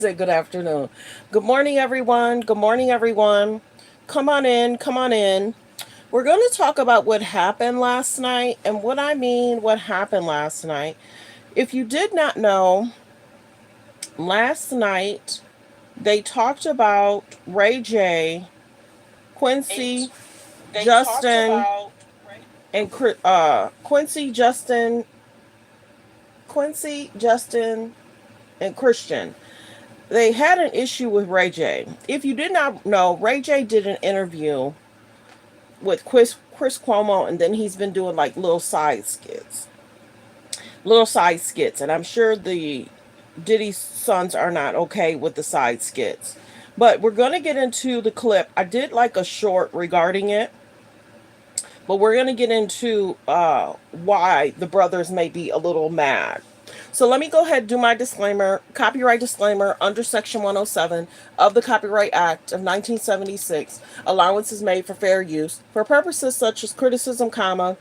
Good afternoon. Good morning, everyone. Good morning, everyone. Come on in. Come on in. We're going to talk about what happened last night. And what I mean, what happened last night. If you did not know, last night they talked about Ray J, Quincy, Justin, and Quincy, Justin, and Christian. They had an issue with Ray J. If you did not know, Ray J did an interview with Chris Cuomo, and then he's been doing like little side skits, and I'm sure the Diddy's sons are not okay with the side skits. But we're gonna get into the clip. I did like a short regarding it, but we're gonna get into why the brothers may be a little mad. So let me go ahead and do my disclaimer, copyright disclaimer under Section 107 of the Copyright Act of 1976. Allowance is made for fair use for purposes such as criticism, comments,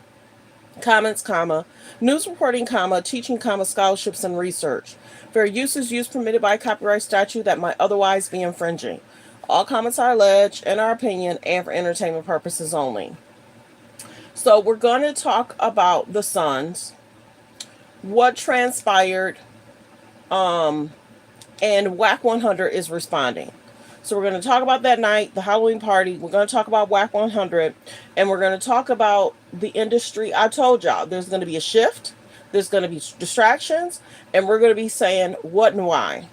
news reporting, teaching, scholarships, and research. Fair use is use permitted by copyright statute that might otherwise be infringing. All comments are alleged, in our opinion, and for entertainment purposes only. So we're going to talk about the Sons, what transpired, and wack100 is responding. So we're going to talk about that night, the Halloween party. We're going to talk about wack100, and we're going to talk about the industry. I told y'all there's going to be a shift, there's going to be distractions, and we're going to be saying what and why.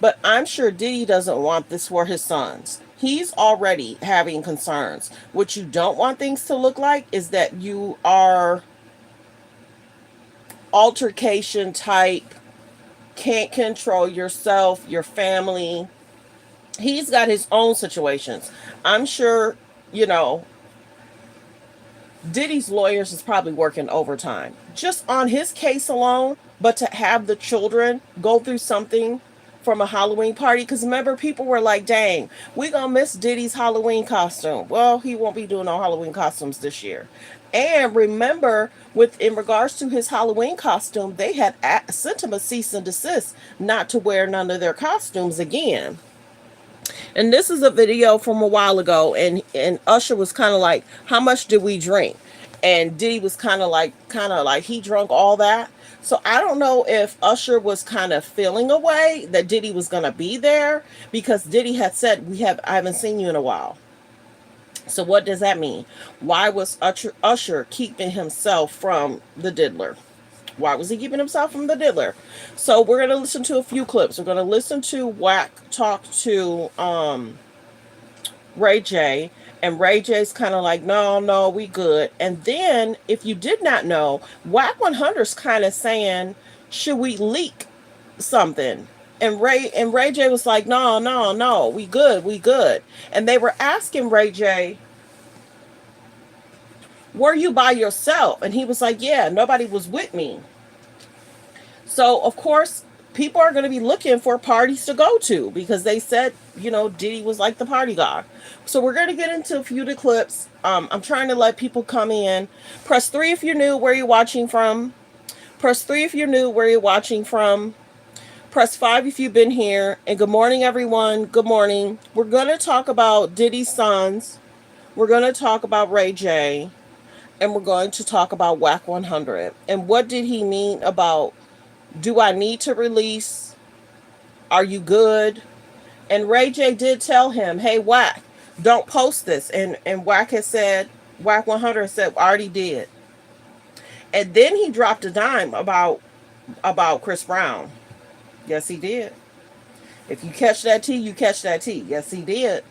But I'm sure Diddy doesn't want this for his sons. He's already having concerns. What you don't want things to look like is that you are altercation type, can't control yourself, your family. He's got his own situations. I'm sure, you know, Diddy's lawyers is probably working overtime just on his case alone, but to have the children go through something from a Halloween party, because remember, people were like, dang, we gonna miss Diddy's Halloween costume. Well, he won't be doing no Halloween costumes this year. And remember, with in regards to his Halloween costume, they had sent him a cease and desist not to wear none of their costumes again. And this is a video from a while ago, and Usher was kind of like, "How much did we drink?" And Diddy was kind of like he drunk all that. So I don't know if Usher was kind of feeling a way that Diddy was gonna be there, because Diddy had said, I haven't seen you in a while." So what does that mean? Why was Usher keeping himself from the diddler? Why was he keeping himself from the diddler? So we're gonna listen to a few clips. We're gonna listen to Wack talk to Ray J, and Ray J's kind of like, no, no, we good. And then, if you did not know, wack100's kind of saying, should we leak something? And Ray J was like, no, no, no, we good, we good. And they were asking Ray J, were you by yourself? And he was like, yeah, nobody was with me. So, of course, people are going to be looking for parties to go to, because they said, Diddy was like the party guy. So, we're going to get into a few of the clips. I'm trying to let people come in. Press 3 if you're new, where you're watching from. Press 3 if you're new, where you're watching from. Press 5 if you've been here. And good morning, everyone. Good morning. We're going to talk about Diddy's sons. We're going to talk about Ray J. And we're going to talk about wack100. And what did he mean about, do I need to release? Are you good? And Ray J did tell him, hey, Wack, don't post this. And Wack had said, wack100 said, I already did. And then he dropped a dime about Chris Brown. Yes, he did. If you catch that tea, you catch that tea. Yes, he did.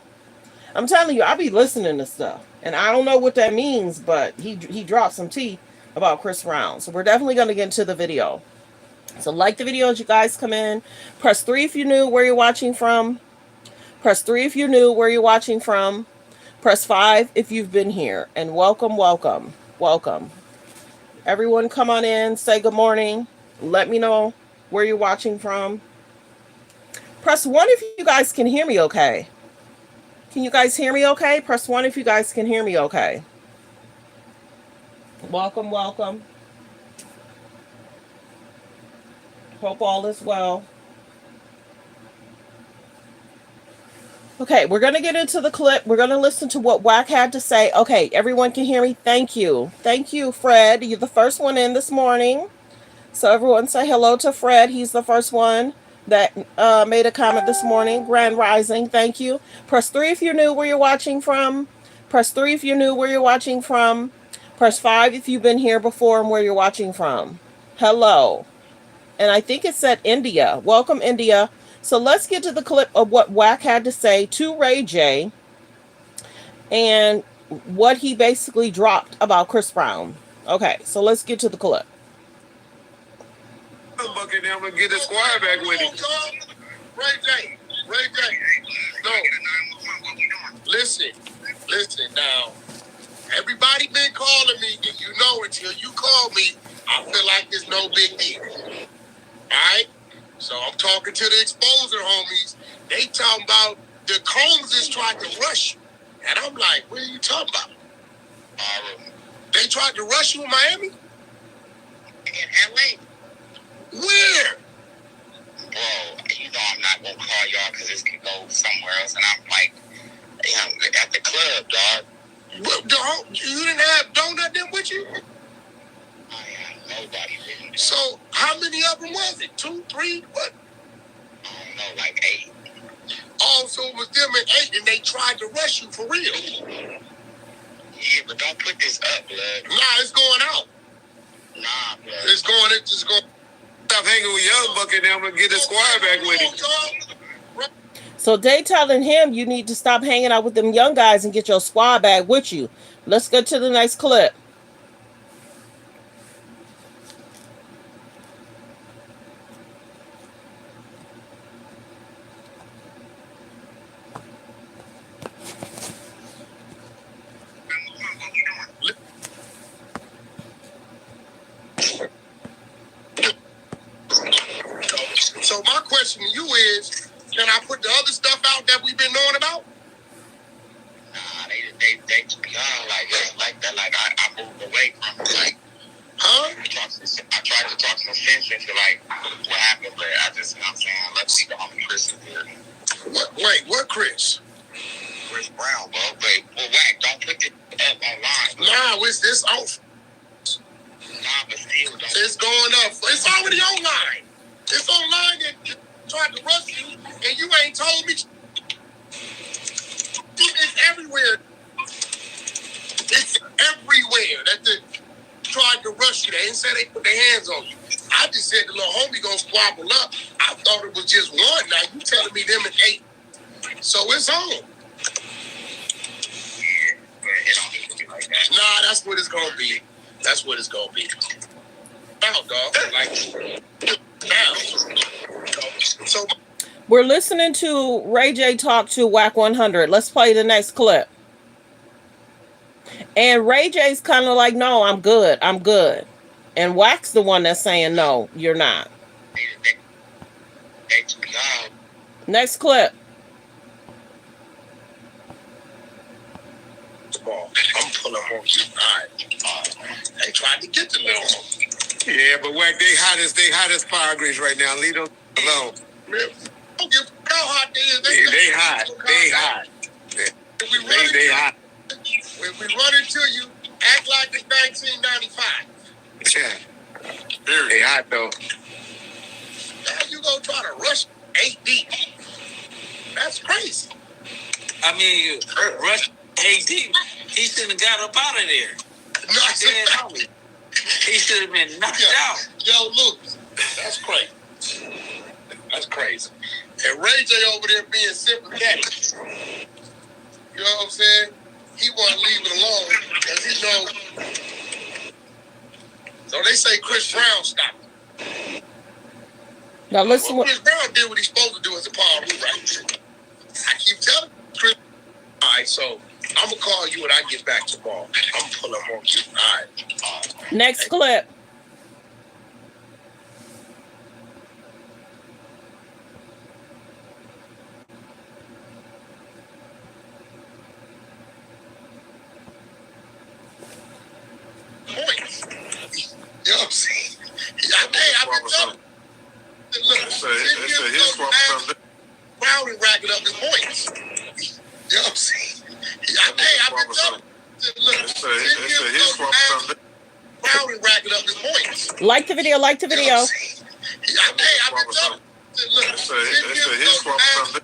I'm telling you, I be listening to stuff. And I don't know what that means, but he dropped some tea about Chris Brown. So we're definitely going to get into the video. So like the video as you guys come in. Press 3 if you're new, where you're watching from. Press 3 if you're new, where you're watching from. Press 5 if you've been here. And welcome, welcome, welcome. Everyone come on in, say good morning. Let me know where you're watching from. Press 1 if you guys can hear me okay. Can you guys hear me okay? Press 1 if you guys can hear me okay. Welcome, welcome. Hope all is well. Okay, we're going to get into the clip. We're going to listen to what Wack had to say. Okay, everyone can hear me. Thank you. Thank you, Fred. You're the first one in this morning. So everyone say hello to Fred. He's the first one that made a comment this morning. Grand Rising. Thank you. Press 3 if you're new where you're watching from. Press 3 if you're new where you're watching from. Press 5 if you've been here before and where you're watching from. Hello. And I think it said India. Welcome, India. So let's get to the clip of what Wack had to say to Ray J and what he basically dropped about Chris Brown. Okay, so let's get to the clip. I'm gonna get the squad back with him. Ray J. No. Listen now. Everybody been calling me, and you know until you call me, I feel like it's no big deal. Alright? So I'm talking to the exposer homies. They talking about the Combs is trying to rush you. And I'm like, what are you talking about? They tried to rush you in Miami? In LA. Where? Bro, you know I'm not gonna call y'all because this can go somewhere else. And I'm like, at the club, dog. What, dog? You didn't have Donut them with you? I have nobody with me. So, how many of them was it? 2, 3, what? I don't know, like 8. Oh, so it was them at 8 and they tried to rush you for real? Yeah, but don't put this up, blood. Nah, it's going out. Nah, blood. It's going. Stop hanging with Young Buck and I'm gonna get the squad back with him. So they telling him you need to stop hanging out with them young guys and get your squad back with you. Let's go to the next clip. So my question to you is, can I put the other stuff out that we've been knowing about? Nah, they beyond like that. Like I moved away from it. Like, huh? I tried to talk some sense into like what happened, but I just, you know what I'm saying, let's see the homie Chris is here. What Chris? Chris Brown, bro. But Wack, don't put it up online. Nah, it's this off. Nah, but still, don't. It's going up. It's already online. It's online that tried to rush you, and you ain't told me. It's everywhere. It's everywhere that they tried to rush you. They didn't say they put their hands on you. I just said the little homie gonna squabble up. I thought it was just one. Now you telling me them at 8. So it's on. Yeah, but it don't need to be like that. Nah, that's what it's gonna be. That's what it's gonna be. Now, dog. Like now. So we're listening to Ray J talk to wack100. Let's play the next clip. And Ray J's kind of like, no, I'm good. And Wack's the one that's saying, no, you're not. Next clip. I'm pulling on you. All right. They tried to get the little one. Yeah, but Wack, they hottest power grids right now. Leave them alone. Don't give how hot they is. They hot. They hot. They hot. When we run into you, act like it's 1995. Yeah. They hot though. Now you gonna try to rush 8 deep. That's crazy. I mean, rush 8 deep. He shouldn't have got up out of there. No, he should have been knocked out. Yo, look, that's crazy. That's crazy. And Ray J over there being sympathetic. You know what I'm saying? He wasn't leaving alone because he knows. So they say Chris Brown stopped. Now listen. Well, Chris Brown did what he's supposed to do as a power move, right? I keep telling Chris. All right, so I'm gonna call you when I get back tomorrow. I'm gonna pull up on you. All right. Next clip. Points. You know what I'm saying? I've been telling. Look, It's his fault. Brown is racking up his points. You know what I'm saying? Hey, I've been telling you, look, his fault for something. Proud and racking up his points. Like the video, like the video. Hey, I've been telling you, look, his fault for something.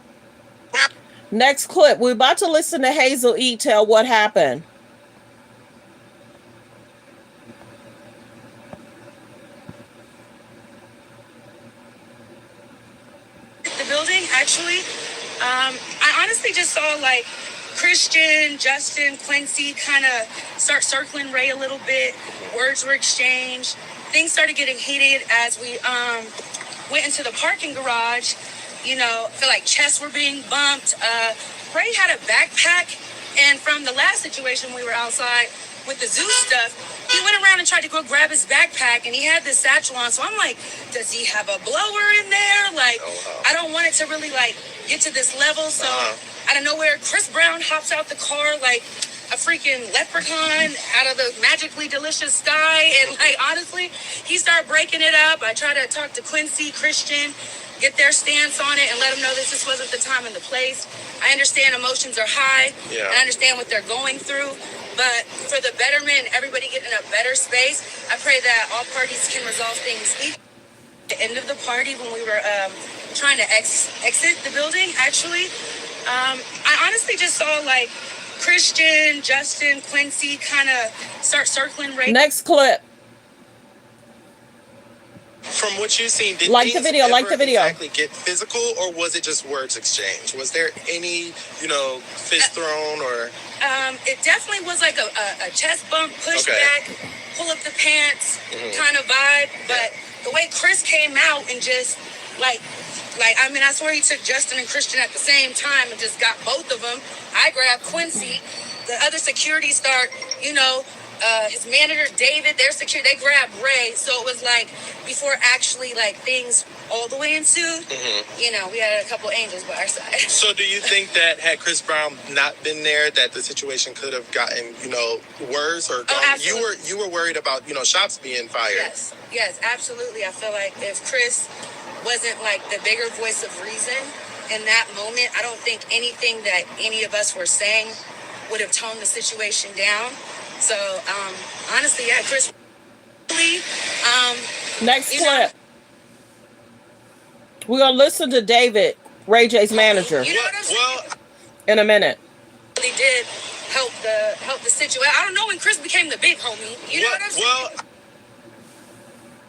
Next clip, we're about to listen to Hazel E tell what happened. The building, actually, I honestly just saw like Christian, Justin, Quincy kind of start circling Ray a little bit. Words were exchanged. Things started getting heated as we went into the parking garage. You know, I feel like chests were being bumped. Ray had a backpack, and from the last situation we were outside with the zoo stuff, he went around and tried to go grab his backpack, and he had this satchel on. So I'm like, does he have a blower in there? Like, I don't want it to really like get to this level. So out of nowhere, Chris Brown hops out the car like a freaking leprechaun out of the magically delicious sky. And like, honestly, he started breaking it up. I tried to talk to Quincy, Christian, get their stance on it and let them know that this wasn't the time and the place. I understand emotions are high. Yeah. And I understand what they're going through. But for the betterment, everybody getting in a better space, I pray that all parties can resolve things. At the end of the party, when we were trying to exit the building, actually, I honestly just saw like Christian, Justin, Quincy kind of start circling Ray. Next clip. From what you've seen, did like the video, like the video. Exactly get physical, or was it just words exchanged? Was there any, fist thrown or? It definitely was like a chest bump, push back, pull up the pants kind of vibe. But the way Chris came out and just I swear he took Justin and Christian at the same time and just got both of them. I grabbed Quincy. The other security start, his manager, David, their security, they grabbed Ray. So it was like, before actually like things all the way ensued, we had a couple angels by our side. So do you think that had Chris Brown not been there, that the situation could have gotten, worse or gone? Absolutely. You were worried about, shots being fired. Yes, absolutely. I feel like if Chris wasn't like the bigger voice of reason in that moment, I don't think anything that any of us were saying would have toned the situation down. So, honestly, yeah, Chris. Next clip. We're going to listen to David, Ray J's manager, in a minute. Really did help the situation. I don't know when Chris became the big homie. You know what I'm saying?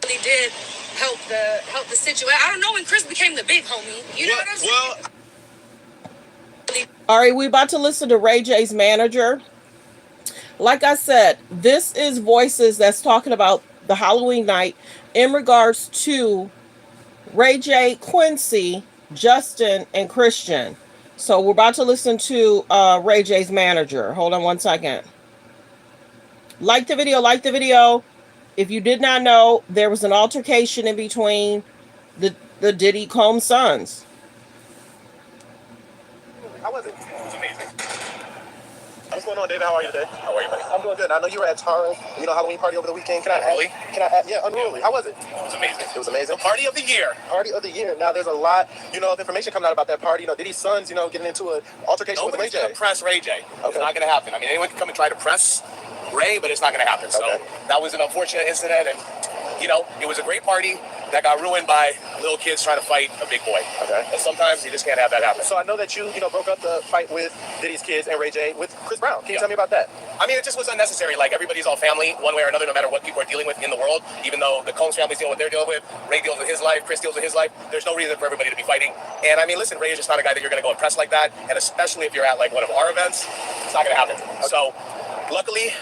Really did help the situation. I don't know when Chris became the big homie. You know what I'm saying? All right, we're about to listen to Ray J's manager. Like I said, this is voices that's talking about the Halloween night in regards to Ray J, Quincy, Justin, and Christian. So we're about to listen to Ray J's manager. Hold on one second. Like the video, like the video. If you did not know, there was an altercation in between the Diddy Combs sons. How was it? It was amazing. What's going on, David? How are you today? How are you, buddy? I'm doing good. I know you were at Tara's, Halloween party over the weekend. Unruly? Unruly. How was it? It was amazing. It was amazing. The party of the year. Party of the year. Now, there's a lot, of information coming out about that party. Diddy's sons, getting into an altercation with Ray J. Nobody's going to press Ray J. It's not going to happen. I mean, anyone can come and try to press Ray, but it's not going to happen. So that was an unfortunate incident, and, it was a great party that got ruined by little kids trying to fight a big boy. Okay. And sometimes you just can't have that happen. So I know that you, broke up the fight with Diddy's kids and Ray J with Chris Brown. Can you tell me about that? I mean, it just was unnecessary. Like, everybody's all family, one way or another, no matter what people are dealing with in the world. Even though the Combs family's dealing with what they're dealing with, Ray deals with his life, Chris deals with his life. There's no reason for everybody to be fighting. And I mean, listen, Ray is just not a guy that you're going to go impress like that. And especially if you're at, like, one of our events, it's not going to happen. Okay. So, luckily,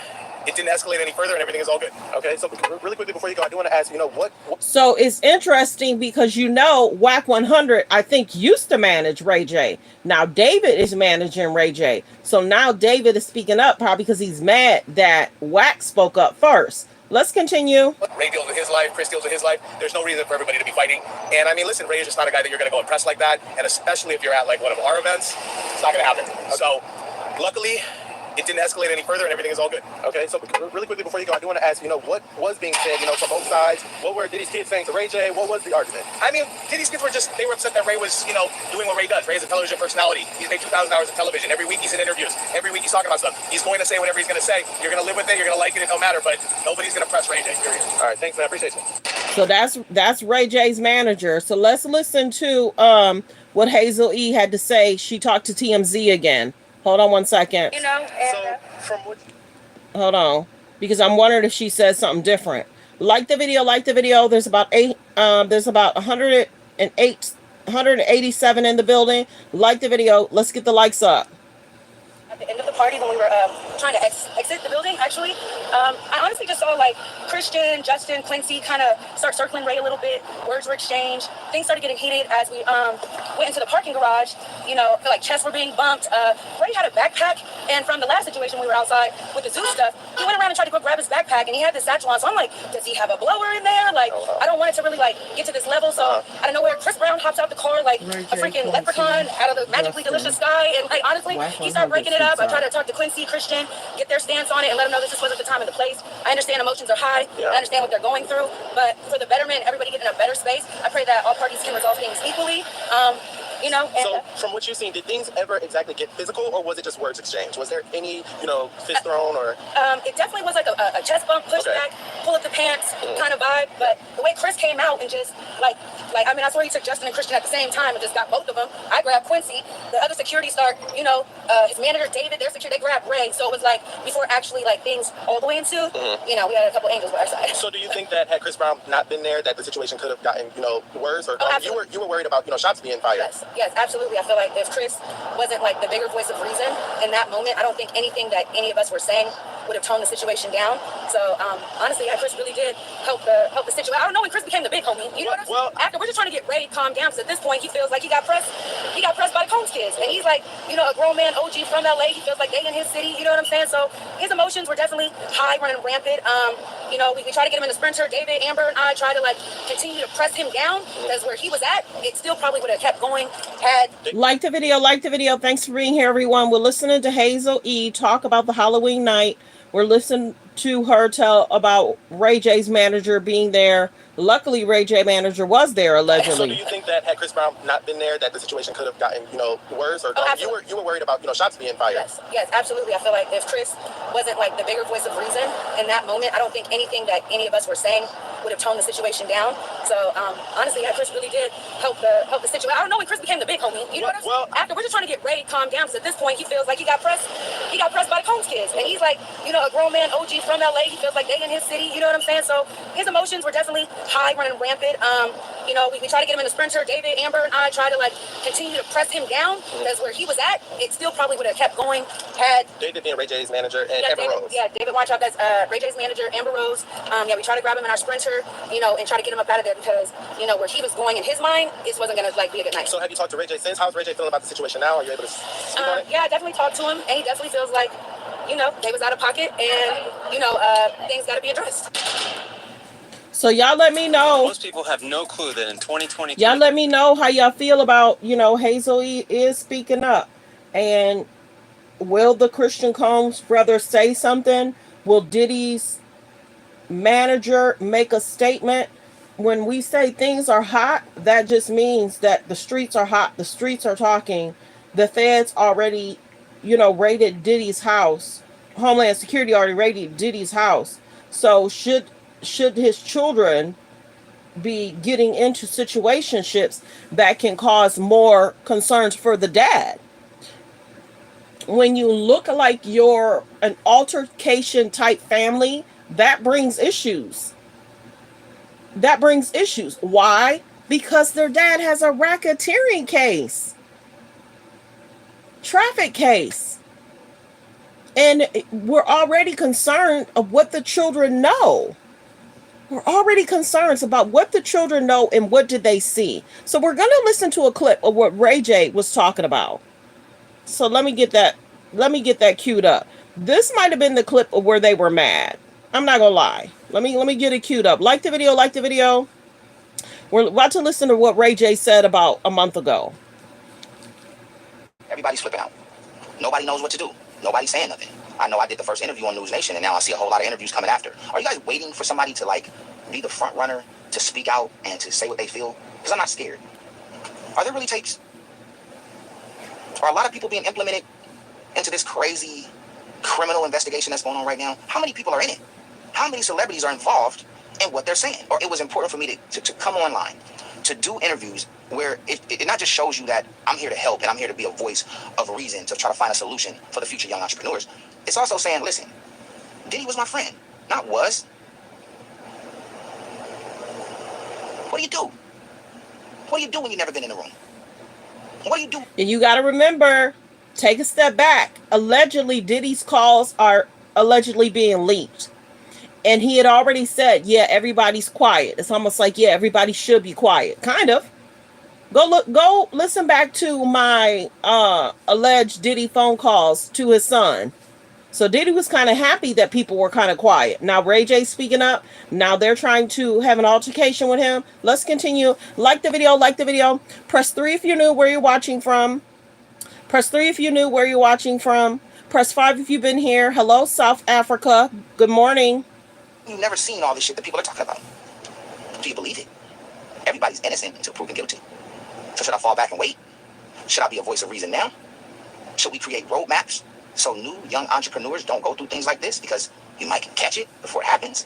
it didn't escalate any further and everything is all good. Okay, so really quickly before you go, I do want to ask, what... So it's interesting because, wack100, I think, used to manage Ray J. Now David is managing Ray J. So now David is speaking up probably because he's mad that Wack spoke up first. Let's continue. Ray deals with his life, Chris deals with his life. There's no reason for everybody to be fighting. And I mean, listen, Ray is just not a guy that you're going to go impress like that. And especially if you're at, like, one of our events, it's not going to happen. Okay. So, luckily... it didn't escalate any further, and everything is all good. Okay, so really quickly before you go, I do want to ask, what was being said, from both sides? What were Diddy's kids saying to Ray J? What was the argument? I mean, Diddy's kids they were upset that Ray was, doing what Ray does. Ray is a television personality. He's made 2,000 hours of television. Every week he's in interviews. Every week he's talking about stuff. He's going to say whatever he's going to say. You're going to live with it. You're going to like it. It don't matter. But nobody's going to press Ray J. Period. All right, thanks, man. I appreciate you. So that's Ray J's manager. So let's listen to what Hazel E had to say. She talked to TMZ again. Hold on one second. Hold on, because I'm wondering if she says something different. Like the video. There's about 187 in the building. Like the video. Let's get the likes up. At the end of the party, when we were trying to exit the building, actually, I honestly just saw Christian, Justin, Quincy kind of start circling Ray a little bit. Words were exchanged. Things started getting heated as we went into the parking garage. I feel like chests were being bumped. Ray had a backpack, and from the last situation we were outside with the zoo stuff, he went around and tried to go grab his backpack, and he had this satchel on. So I'm like, does he have a blower in there? I don't want it to really get to this level. So out of nowhere, Chris Brown hops out the car like a freaking leprechaun out of the magically delicious sky, and honestly, he started breaking it up. I tried to talk to Quincy, Christian, get their stance on it, and let them know this just wasn't the time and the place. I understand emotions are high. Yeah. I understand what they're going through, but for the betterment, everybody getting a better space, I pray that all parties can resolve things equally. So from what you've seen, did things ever exactly get physical, or was it just words exchanged? Was there any, fist thrown or? It definitely was like a chest bump, push back, pull up the pants kind of vibe. But the way Chris came out and just I swear he took Justin and Christian at the same time and just got both of them. I grabbed Quincy. The other security start, his manager David, their security, they grabbed Ray. So it was before actually things all the way into, we had a couple angels by our side. So do you think that had Chris Brown not been there, that the situation could have gotten, worse? Or you were worried about, shots being fired? Yes, absolutely. I feel like if Chris wasn't the bigger voice of reason in that moment, I don't think anything that any of us were saying would have toned the situation down. So honestly, Chris really did help the situation. I don't know when Chris became the big homie. You know what I'm saying? After we're just trying to get Ray calmed down, because at this point he feels like he got pressed by the Combs kids, and he's a grown man OG from LA. He feels like they in his city. You know what I'm saying? So his emotions were definitely high, running rampant. We tried to get him in the sprinter. David, Amber, and I tried to continue to press him down, because where he was at, it still probably would have kept going. Like the video. Thanks for being here, everyone. We're listening to Hazel E talk about the Halloween night. We're listening to her tell about Ray J's manager being there. Luckily, Ray J manager was there, allegedly. So do you think that had Chris Brown not been there, that the situation could have gotten, worse? Or you were worried about, shots being fired? Yes, absolutely. I feel like if Chris wasn't the bigger voice of reason in that moment, I don't think anything that any of us were saying would have toned the situation down. So honestly, Chris really did help the situation. I don't know when Chris became the big homie. You know what I'm saying? After we're just trying to get Ray calmed down, because at this point he feels like he got pressed by the Combs kids, and he's a grown man OG from LA. He feels like they in his city. You know what I'm saying? So his emotions were definitely high, running rampant. We tried to get him in the sprinter. David, Amber, and I tried to continue to press him down, because where he was at, it still probably would have kept going. David being Ray J's manager and Amber Rose. Yeah, David Watchout, that's Ray J's manager, Amber Rose. We tried to grab him in our sprinter, and try to get him up out of there, because where he was going in his mind, it wasn't gonna be a good night. So have you talked to Ray J since? How's Ray J feeling about the situation now? Are you able to speak on it? Yeah, I definitely talked to him, and he definitely feels like they was out of pocket, and things got to be addressed. So y'all let me know. Most people have no clue that in 2022. Y'all let me know how y'all feel about, Hazel E is speaking up. And will the Christian Combs brothers say something? Will Diddy's manager make a statement? When we say things are hot, that just means that the streets are hot. The streets are talking. The feds already, raided Diddy's house. Homeland Security already raided Diddy's house. So should his children be getting into situationships that can cause more concerns for the dad? When you look like you're an altercation type family, that brings issues. Why? Because their dad has a racketeering case, traffic case. And we're already concerned of what the children know. We're already concerned about what the children know and what did they see. So we're going to listen to a clip of what Ray J was talking about. So let me get that queued up. This might have been the clip of where they were mad. I'm not gonna lie. Let me get it queued up. Like the video. We're about to listen to what Ray J said about a month ago. Everybody's flipping out. Nobody knows what to do. Nobody's saying nothing. I know I did the first interview on News Nation, and now I see a whole lot of interviews coming after. Are you guys waiting for somebody to like be the front runner to speak out and to say what they feel? Because I'm not scared. Are there really tapes? Are a lot of people being implemented into this crazy criminal investigation that's going on right now? How many people are in it? How many celebrities are involved in what they're saying? Or it was important for me to come online, to do interviews where it not just shows you that I'm here to help and I'm here to be a voice of reason to try to find a solution for the future young entrepreneurs. It's also saying, listen, Diddy was my friend, not was. What do you do? What do you do when you've never been in the room? What do you do? And you got to remember, take a step back. Allegedly, Diddy's calls are allegedly being leaked. And he had already said, yeah, everybody's quiet. It's almost like, yeah, everybody should be quiet. Kind of. Go listen back to my alleged Diddy phone calls to his son. So Diddy was kind of happy that people were kind of quiet. Now Ray J's speaking up. Now they're trying to have an altercation with him. Let's continue. Like the video, like the video. Press 3 if you're new where you're watching from. Press 3 if you're new where you're watching from. Press 5 if you've been here. Hello, South Africa. Good morning. You've never seen all this shit that people are talking about. Do you believe it? Everybody's innocent until proven guilty. So should I fall back and wait? Should I be a voice of reason now? Should we create roadmaps so new young entrepreneurs don't go through things like this because you might catch it before it happens?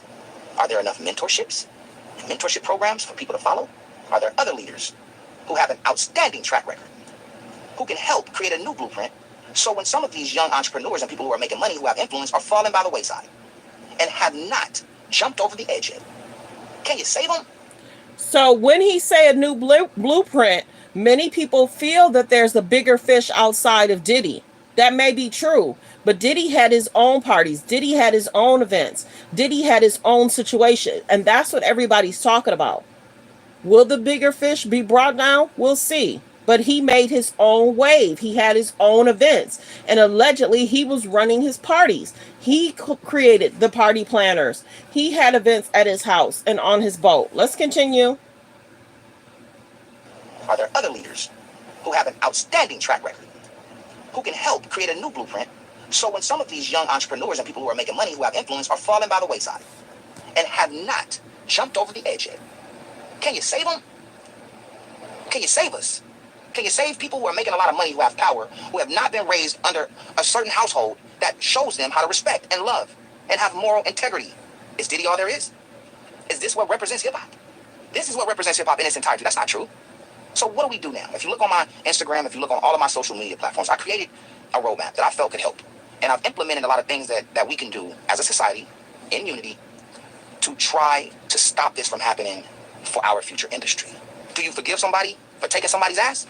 Are there enough mentorship programs for people to follow? Are there other leaders who have an outstanding track record who can help create a new blueprint so when some of these young entrepreneurs and people who are making money, who have influence, are falling by the wayside and have not jumped over the edge yet, can you save them? So when he say a new blueprint, many people feel that there's a bigger fish outside of Diddy. That may be true, but Diddy had his own parties. Diddy had his own events. Diddy had his own situation, and that's what everybody's talking about. Will the bigger fish be brought down? We'll see. But he made his own wave. He had his own events, and allegedly he was running his parties. He created the party planners. He had events at his house and on his boat. Let's continue. Are there other leaders who have an outstanding track record who can help create a new blueprint so when some of these young entrepreneurs and people who are making money, who have influence, are falling by the wayside and have not jumped over the edge yet, can you save them? Can you save us? Can you save people who are making a lot of money, who have power, who have not been raised under a certain household that shows them how to respect and love and have moral integrity? Is Diddy all there is? Is this what represents hip-hop? This is what represents hip-hop in its entirety. That's not true. So what do we do now? If you look on my Instagram, if you look on all of my social media platforms, I created a roadmap that I felt could help. And I've implemented a lot of things that we can do as a society in unity to try to stop this from happening for our future industry. Do you forgive somebody for taking somebody's ass?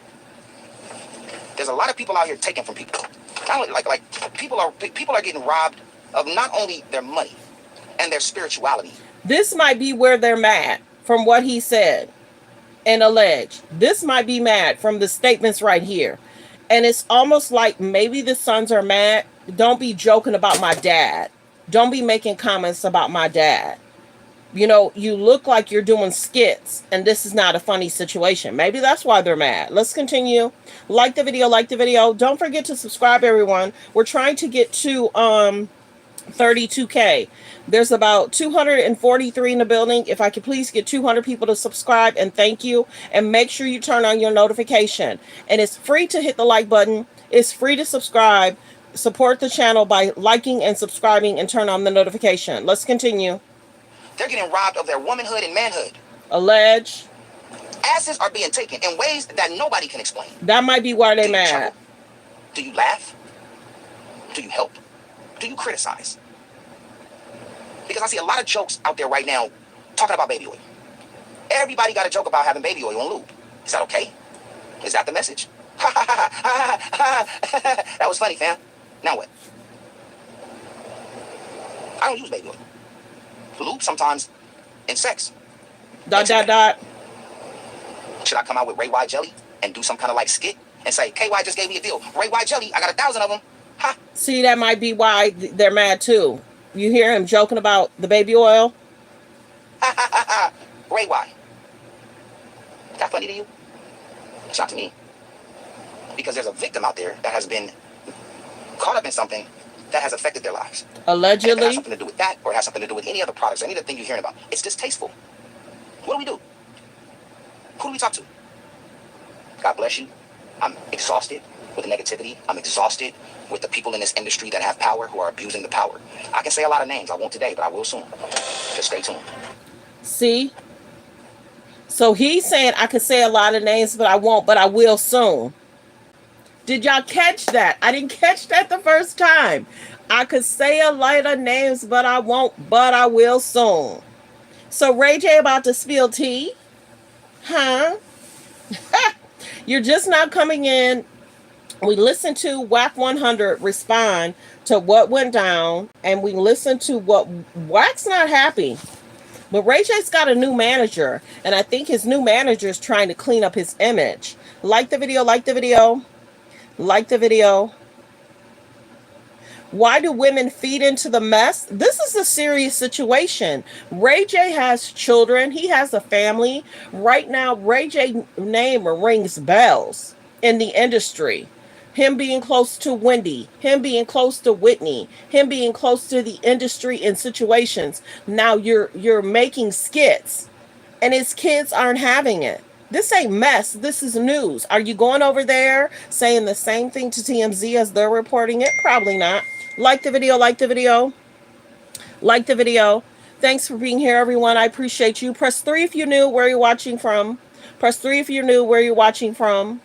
There's a lot of people out here taking from people. Not only, like people are getting robbed of not only their money and their spirituality. This might be where they're mad from what he said and alleged. This might be mad from the statements right here. And it's almost like maybe the sons are mad. Don't be joking about my dad. Don't be making comments about my dad. You know, you look like you're doing skits and this is not a funny situation. Maybe that's why they're mad. Let's continue. Like the video, like the video. Don't forget to subscribe, everyone. We're trying to get to 32K. There's about 243 in the building. If I could please get 200 people to subscribe, and thank you. And make sure you turn on your notification. And it's free to hit the like button. It's free to subscribe. Support the channel by liking and subscribing and turn on the notification. Let's continue. They're getting robbed of their womanhood and manhood. Allege. Asses are being taken in ways that nobody can explain. That might be why they're mad. Chuckle? Do you laugh? Do you help? Do you criticize? Because I see a lot of jokes out there right now talking about baby oil. Everybody got a joke about having baby oil on lube. Is that okay? Is that the message? That was funny, fam. Now what? I don't use baby oil. Lube sometimes in sex. ... Should I come out with Ray Y jelly and do some kind of like skit and say, KY just gave me a deal. Ray Y jelly, I got 1,000 of them. Ha! See, that might be why they're mad too. You hear him joking about the baby oil? Ray Y. Is that funny to you? It's not to me. Because there's a victim out there that has been caught up in something that has affected their lives. Allegedly. And if it has something to do with that, or it has something to do with any other products, any other thing you're hearing about, it's distasteful. What do? Who do we talk to? God bless you. I'm exhausted with the negativity. I'm exhausted with the people in this industry that have power who are abusing the power. I can say a lot of names. I won't today, but I will soon. Just stay tuned. See? So he's saying I could say a lot of names, but I won't, but I will soon. Did y'all catch that? I didn't catch that the first time. I could say a lot of names, but I won't, but I will soon. So Ray J about to spill tea? Huh? You're just not coming in. We listened to wack100 respond to what went down, and we listened to what Wack's not happy. But Ray J's got a new manager, and I think his new manager is trying to clean up his image. Like the video, like the video, like the video. Why do women feed into the mess? This is a serious situation. Ray J has children. He has a family. Right now, Ray J's name rings bells in the industry. Him being close to Wendy, him being close to Whitney, him being close to the industry in situations. Now you're making skits, and his kids aren't having it. This ain't mess. This is news. Are you going over there saying the same thing to TMZ as they're reporting it? Probably not. Like the video, like the video, like the video. Thanks for being here, everyone. I appreciate you. Press 3 if you're new, where you're watching from. Press 3 if you're new, where you're watching from.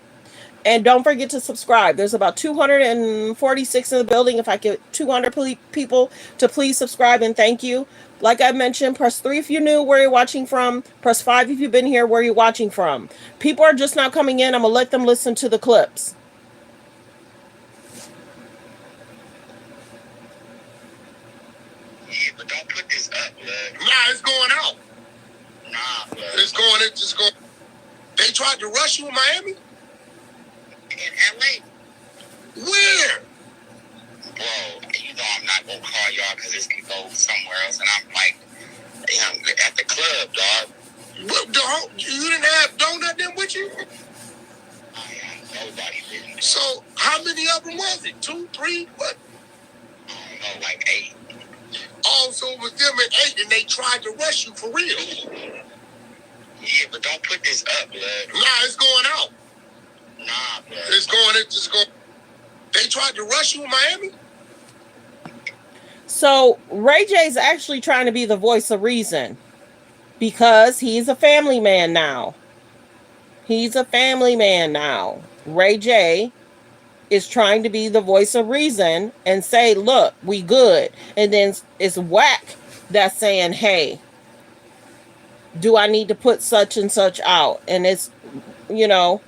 And don't forget to subscribe. There's about 246 in the building. If I get 200 people to please subscribe, and thank you. Like I mentioned, press 3 if you're new, where you're watching from. Press 5 if you've been here, where you're watching from. People are just not coming in. I'm going to let them listen to the clips. Yeah, but don't put this up, man. Nah, it's going out. Nah, man. It's just going. They tried to rush you in Miami? In LA. Where? Bro, you know I'm not gonna call y'all because this can go somewhere else, and I'm like, damn, at the club, dog. What, dog? You didn't have Donut then with you? Nobody did. So how many of them was it? 2, 3? What? I don't know, like 8. Also, it was them at 8, and they tried to rush you for real. Yeah, but don't put this up, man. Nah, it's going out. Nah, man. It's just going. They tried to rush you in Miami? So Ray J's actually trying to be the voice of reason because he's a family man now. He's a family man now. Ray J is trying to be the voice of reason and say, look, we good. And then it's Wack that's saying, hey, do I need to put such and such out? And it's, you know,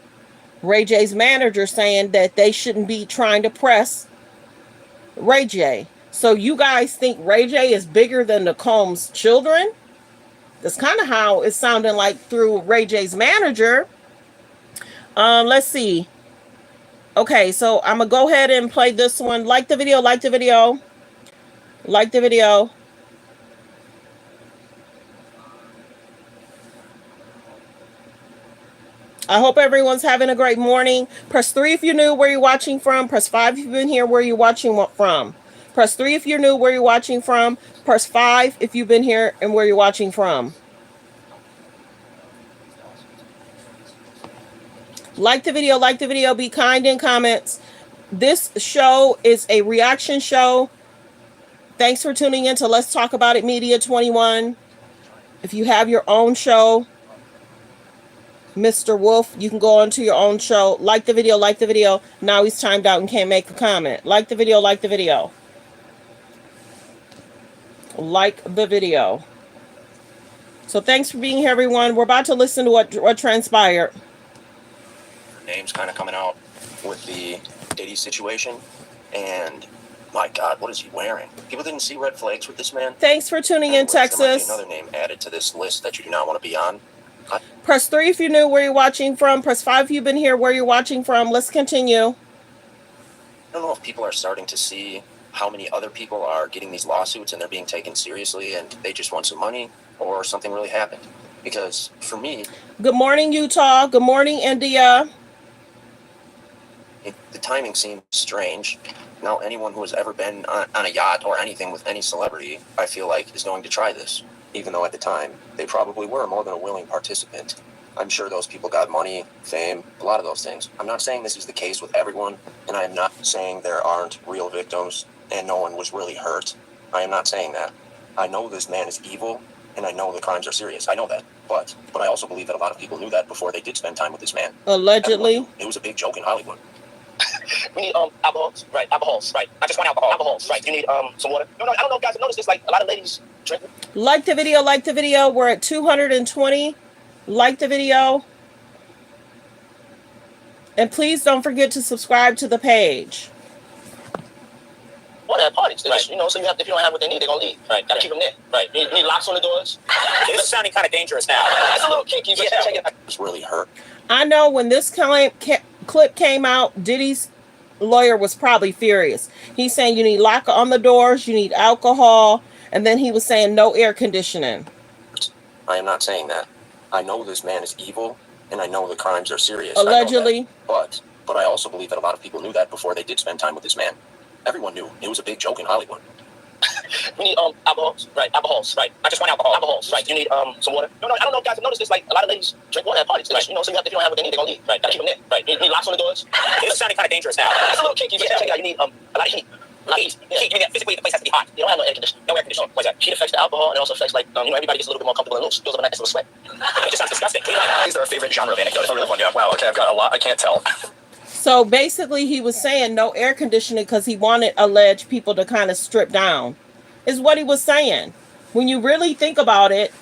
Ray J's manager saying that they shouldn't be trying to press Ray J. So you guys think Ray J is bigger than the Combs children? That's kind of how it's sounding like through Ray J's manager. Let's see. Okay, so I'm going to go ahead and play this one. Like the video, like the video. Like the video. I hope everyone's having a great morning. Press 3 if you're new, where you're watching from. Press 5 if you've been here, where you're watching from. Press 3 if you're new, where you're watching from. Press 5 if you've been here and where you're watching from. Like the video, like the video. Be kind in comments. This show is a reaction show. Thanks for tuning in to Let's Talk About It Media 21. If you have your own show, Mr. Wolf, you can go on to your own show. Like the video, like the video. Now he's timed out and can't make a comment. Like the video, like the video. Like the video. So thanks for being here, everyone. We're about to listen to what transpired. Names kind of coming out with the Diddy situation. And my God, what is he wearing? People didn't see red flags with this man. Thanks for tuning in, Texas. Another name added to this list that you do not want to be on. Press 3 if you're new, where you're watching from. Press 5 if you've been here, where you're watching from. Let's continue. I don't know if people are starting to see how many other people are getting these lawsuits and they're being taken seriously and they just want some money, or something really happened. Because for me... Good morning, Utah. Good morning, India. The timing seems strange Now, anyone who has ever been on a yacht or anything with any celebrity, I feel like, is going to try this. Even though at the time, they probably were more than a willing participant. I'm sure those people got money, fame, a lot of those things. I'm not saying this is the case with everyone, and I am not saying there aren't real victims and no one was really hurt. I am not saying that. I know this man is evil, and I know the crimes are serious. I know that. But I also believe that a lot of people knew that before they did spend time with this man. Allegedly. It was a big joke in Hollywood. We need alcohols, right? Alcohols, right? I just want alcohols, right? You need some water. No, I don't know if guys have noticed this. Like a lot of ladies drink. Like the video, like the video. We're at 220. Like the video. And please don't forget to subscribe to the page. Water at parties, right? You know, so you have, if you don't have what they need, they're gonna leave. Right, gotta keep them there. Right, you need locks on the doors. This is sounding kind of dangerous now. That's a little kinky, but check it out. It's really hurt. I know when this clip came out, Diddy's lawyer was probably furious. He's saying you need lock on the doors, you need alcohol, and then he was saying no air conditioning. I am not saying that. I know this man is evil, and I know the crimes are serious. Allegedly. But I also believe that a lot of people knew that before they did spend time with this man. Everyone knew. It was a big joke in Hollywood. We need alcohols, right? Alcohols, right? I just want alcohols, right? You need some water. No, I don't know if guys have noticed this. Like a lot of ladies drink water at parties, right? You know, so you have, if you don't have what they need, they're gonna leave. Right, gotta keep them there. Right, you need locks on the doors. This is sounding kind of dangerous now. That's a little kinky, but check it out. You need a lot of heat. Heat. You mean that physically the place has to be hot. You don't have no air conditioning. No air conditioning. What's that? Heat affects the alcohol, and it also affects like everybody gets a little bit more comfortable and loose. Builds up a nice little sweat. It just sounds disgusting. Is there a favorite genre of anecdote? Oh, really one? Yeah. Wow. Okay, I've got a lot. I can't tell. So basically he was saying no air conditioning because he wanted alleged people to kind of strip down, is what he was saying. When you really think about it,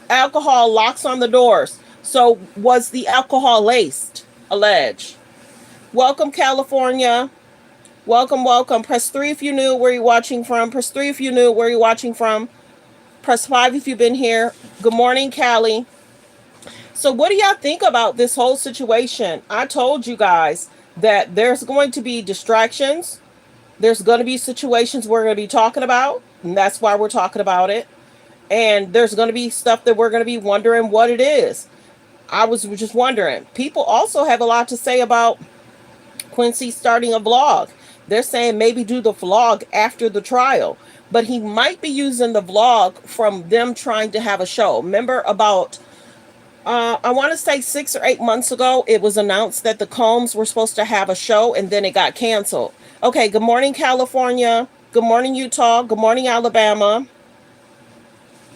alcohol locks on the doors. So was the alcohol laced? Alleged. Welcome, California. Welcome. Press 3 if you knew where you're watching from. Press 3 if you knew where you're watching from. Press 5 if you've been here. Good morning, Cali. So what do y'all think about this whole situation? I told you guys that there's going to be distractions. There's going to be situations we're going to be talking about, and that's why we're talking about it. And there's going to be stuff that we're going to be wondering what it is. I was just wondering. People also have a lot to say about Quincy starting a vlog. They're saying maybe do the vlog after the trial, but he might be using the vlog from them trying to have a show. Remember about I want to say 6 or 8 months ago, it was announced that the Combs were supposed to have a show and then it got canceled. Okay, good morning, California. Good morning, Utah. Good morning, Alabama.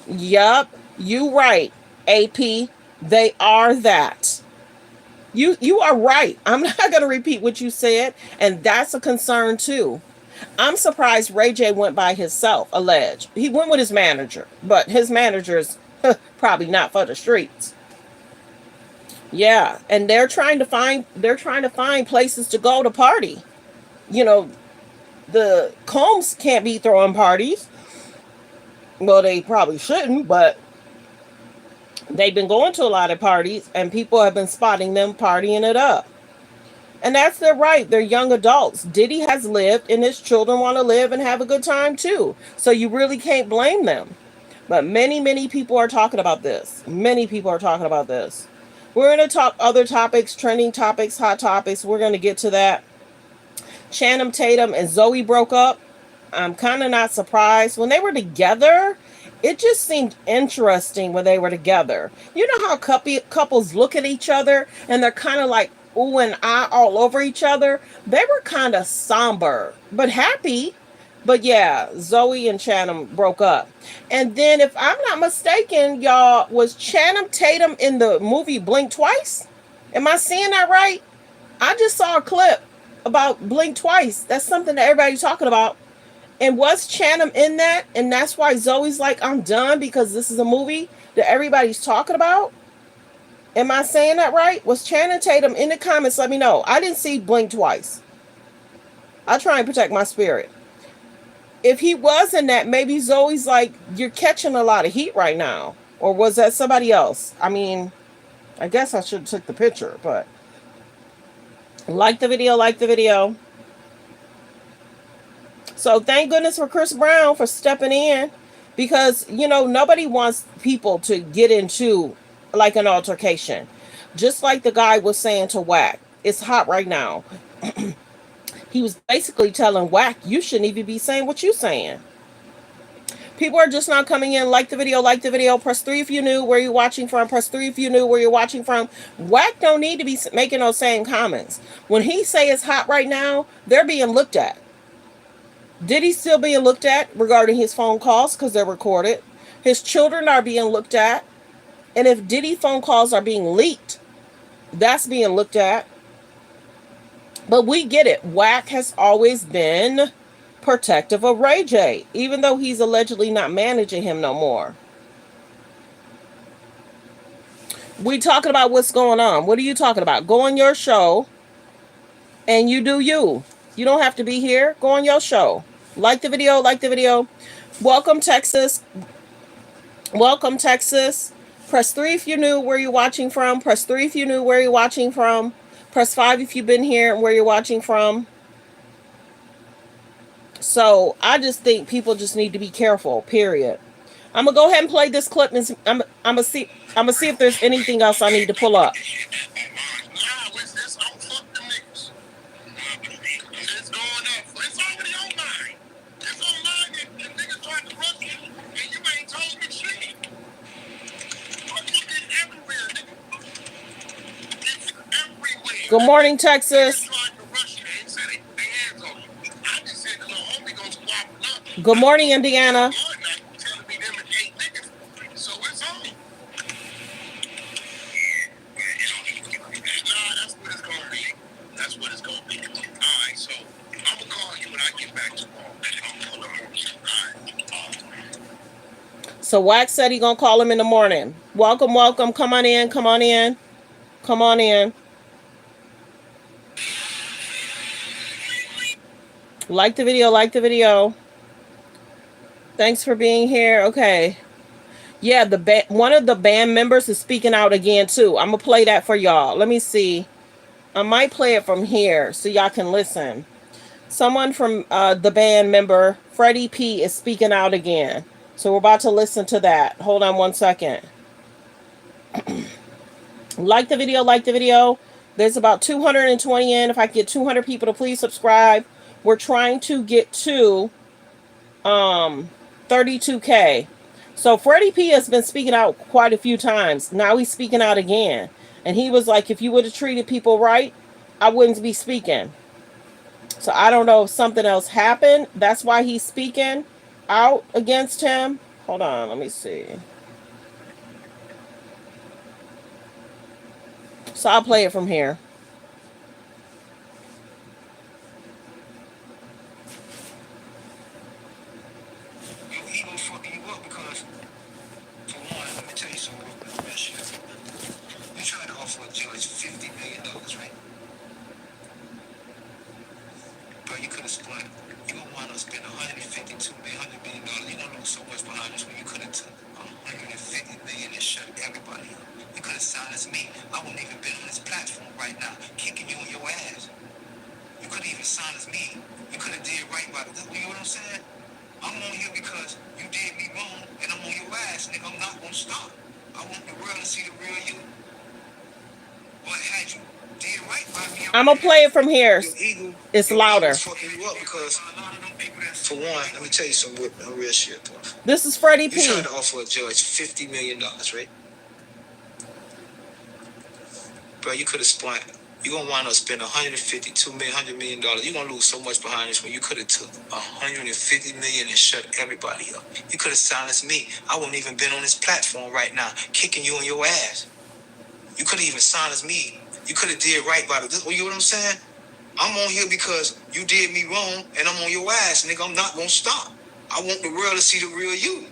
Yup, you right, AP. They are that. You are right. I'm not going to repeat what you said, and that's a concern too. I'm surprised Ray J went by himself, alleged. He went with his manager, but his manager's probably not for the streets. Yeah, and they're trying to find places to go to party. You know, the Combs can't be throwing parties. Well, they probably shouldn't, but they've been going to a lot of parties and people have been spotting them partying it up. And that's their right. They're young adults. Diddy has lived and his children want to live and have a good time too. So you really can't blame them. But many people are talking about this. Many people are talking about this. We're going to talk other topics, trending topics, hot topics. We're going to get to that. Channing Tatum and Zoe broke up. I'm kind of not surprised. When they were together, it just seemed interesting when they were together. You know how couples look at each other and they're kind of like ooh and ah all over each other? They were kind of somber, but happy. But yeah, Zoe and Channing broke up. And then if I'm not mistaken, y'all, was Channing Tatum in the movie Blink Twice? Am I seeing that right? I just saw a clip about Blink Twice. That's something that everybody's talking about. And was Channing in that? And that's why Zoe's like, I'm done because this is a movie that everybody's talking about? Am I saying that right? Was Channing Tatum in the comments? Let me know. I didn't see Blink Twice. I'll try and protect my spirit. If he was in that, maybe Zoe's like, you're catching a lot of heat right now. Or was that somebody else? I mean, I guess I should have took the picture, but like the video. So thank goodness for Chris Brown for stepping in, because, you know, nobody wants people to get into like an altercation. Just like the guy was saying to Wack, it's hot right now. He was basically telling Wack, you shouldn't even be saying what you're saying. People are just not coming in. Like the video, like the video. Press 3 if you knew where you're watching from. Press 3 if you knew where you're watching from. Wack don't need to be making those same comments. When he say it's hot right now, they're being looked at. Diddy's still being looked at regarding his phone calls because they're recorded. His children are being looked at. And if Diddy phone calls are being leaked, that's being looked at. But we get it. Wack has always been protective of Ray J, even though he's allegedly not managing him no more. We talking about what's going on. What are you talking about? Go on your show and you do you. You don't have to be here. Go on your show. Like the video, like the video. Welcome, Texas. Welcome, Texas. Press 3 if you knew where you're watching from. Press 3 if you knew where you're watching from. Press 5 if you've been here and where you're watching from. So I just think people just need to be careful, period. I'm gonna go ahead and play this clip and I'm gonna see if there's anything else I need to pull up. Good morning, Texas. Good morning, Indiana. That's what it's gonna be. All right, so I'm gonna call you when I get back tomorrow. So Wack said he gonna call him in the morning. Welcome, welcome. Come on in. Come on in. Come on in. Like the video. Like the video. Thanks for being here. Okay. Yeah, one of the band members is speaking out again too. I'm gonna play that for y'all. Let me see. I might play it from here so y'all can listen. Someone from the band member, Freddy P, is speaking out again. So we're about to listen to that. Hold on one second. Like the video, like the video. There's about 220 in. If I can get 200 people to please subscribe. We're trying to get to 32K. So Freddy P has been speaking out quite a few times. Now he's speaking out again. And he was like, if you would have treated people right, I wouldn't be speaking. So I don't know if something else happened. That's why he's speaking out against him. Hold on, let me see. So I'll play it from here. I'm gonna play it from here. It's louder. For one, let me tell you some real shit. This is Freddy P. You tried to offer a judge $50 million, right? Bro, you could have spent. You're gonna wind up spending $152 million, $100 million. You're gonna lose so much behind this when you could have took $150 million and shut everybody up. You could have silenced me. I wouldn't even been on this platform right now, kicking you in your ass. You could have even silenced me. You could have did right by this. You know what I'm saying? I'm on here because you did me wrong, and I'm on your ass, nigga. I'm not gonna stop. I want the world to see the real you.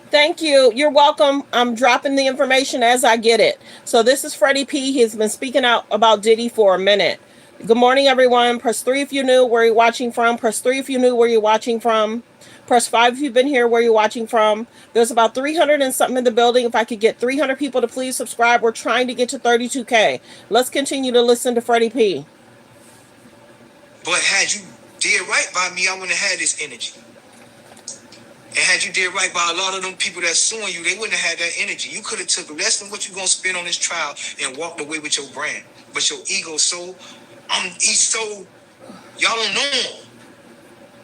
Thank you. You're welcome. I'm dropping the information as I get it. So this is Freddy P. He's been speaking out about Diddy for a minute. Good morning, everyone. Press 3 if you knew where you're watching from. Press 3 if you knew where you're watching from. Press 5 if you've been here where you're watching from. There's about 300 and something in the building. If I could get 300 people to please subscribe, we're trying to get to 32K. Let's continue to listen to Freddy P. But had you did right by me, I wouldn't have had this energy. And had you did right by a lot of them people that's suing you, they wouldn't have had that energy. You could have took less than what you're going to spend on this trial and walked away with your brand. But your ego he's so Y'all don't know him.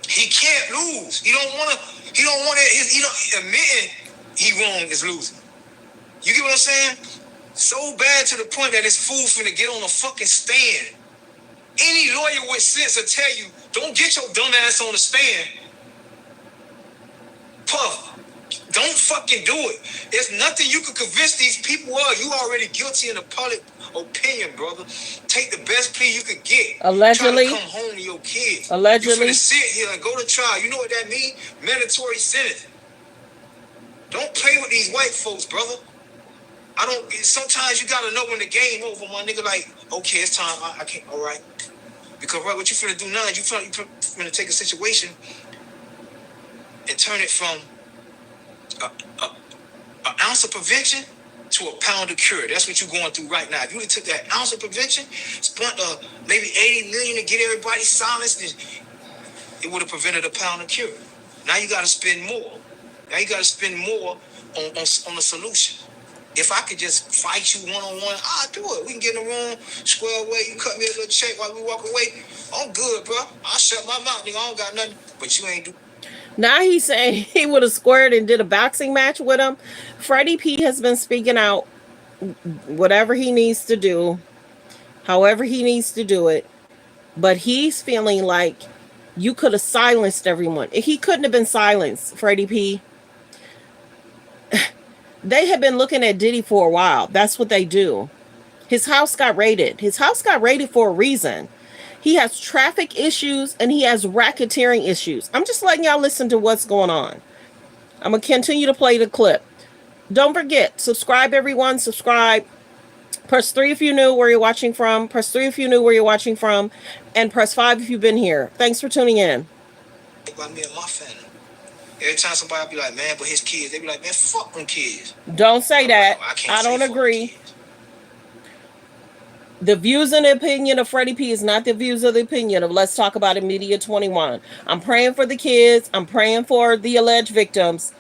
He can't lose. He don't want to admitting he wrong is losing. You get what I'm saying? So bad to the point that this fool finna get on a fucking stand. Any lawyer with sense will tell you, don't get your dumb ass on the stand. Puff. Don't fucking do it. There's nothing you can convince these people of. You already guilty in the public opinion, brother. Take the best plea you could get. Allegedly. Try to come home to your kids. Allegedly. You finna sit here and go to trial. You know what that means? Mandatory sentence. Don't play with these white folks, brother. Sometimes you gotta know when the game over, my nigga. Like, okay, it's time. I can't. All right. Because right, what you finna do now is you finna take a situation and turn it from an ounce of prevention to a pound of cure. That's what you're going through right now. If you took that ounce of prevention, spent maybe $80 million to get everybody silenced, it would have prevented a pound of cure. Now you got to spend more. Now you got to spend more on the solution. If I could just fight you one-on-one, I'll do it. We can get in the room, square away. You cut me a little check while we walk away. I'm good, bro. I'll shut my mouth, nigga. I don't got nothing. But you ain't do. Now he's saying he would have squared and did a boxing match with him. Freddie P has been speaking out whatever he needs to do, however he needs to do it. But he's feeling like you could have silenced everyone. He couldn't have been silenced, Freddie P. They have been looking at Diddy for a while. That's what they do. His house got raided. His house got raided for a reason. He has traffic issues and he has racketeering issues. I'm just letting y'all listen to what's going on. I'm going to continue to play the clip. Don't forget, subscribe, everyone. Subscribe. Press 3 if you're new where you're watching from. Press 3 if you're new where you're watching from. And press 5 if you've been here. Thanks for tuning in. About me and my family. Every time somebody be like, man, but his kids, they be like, man, fuck them kids. Don't say that. I don't agree. The views and the opinion of Freddie P is not the views of the opinion of Let's Talk About It Media 21. I'm praying for the kids. I'm praying for the alleged victims.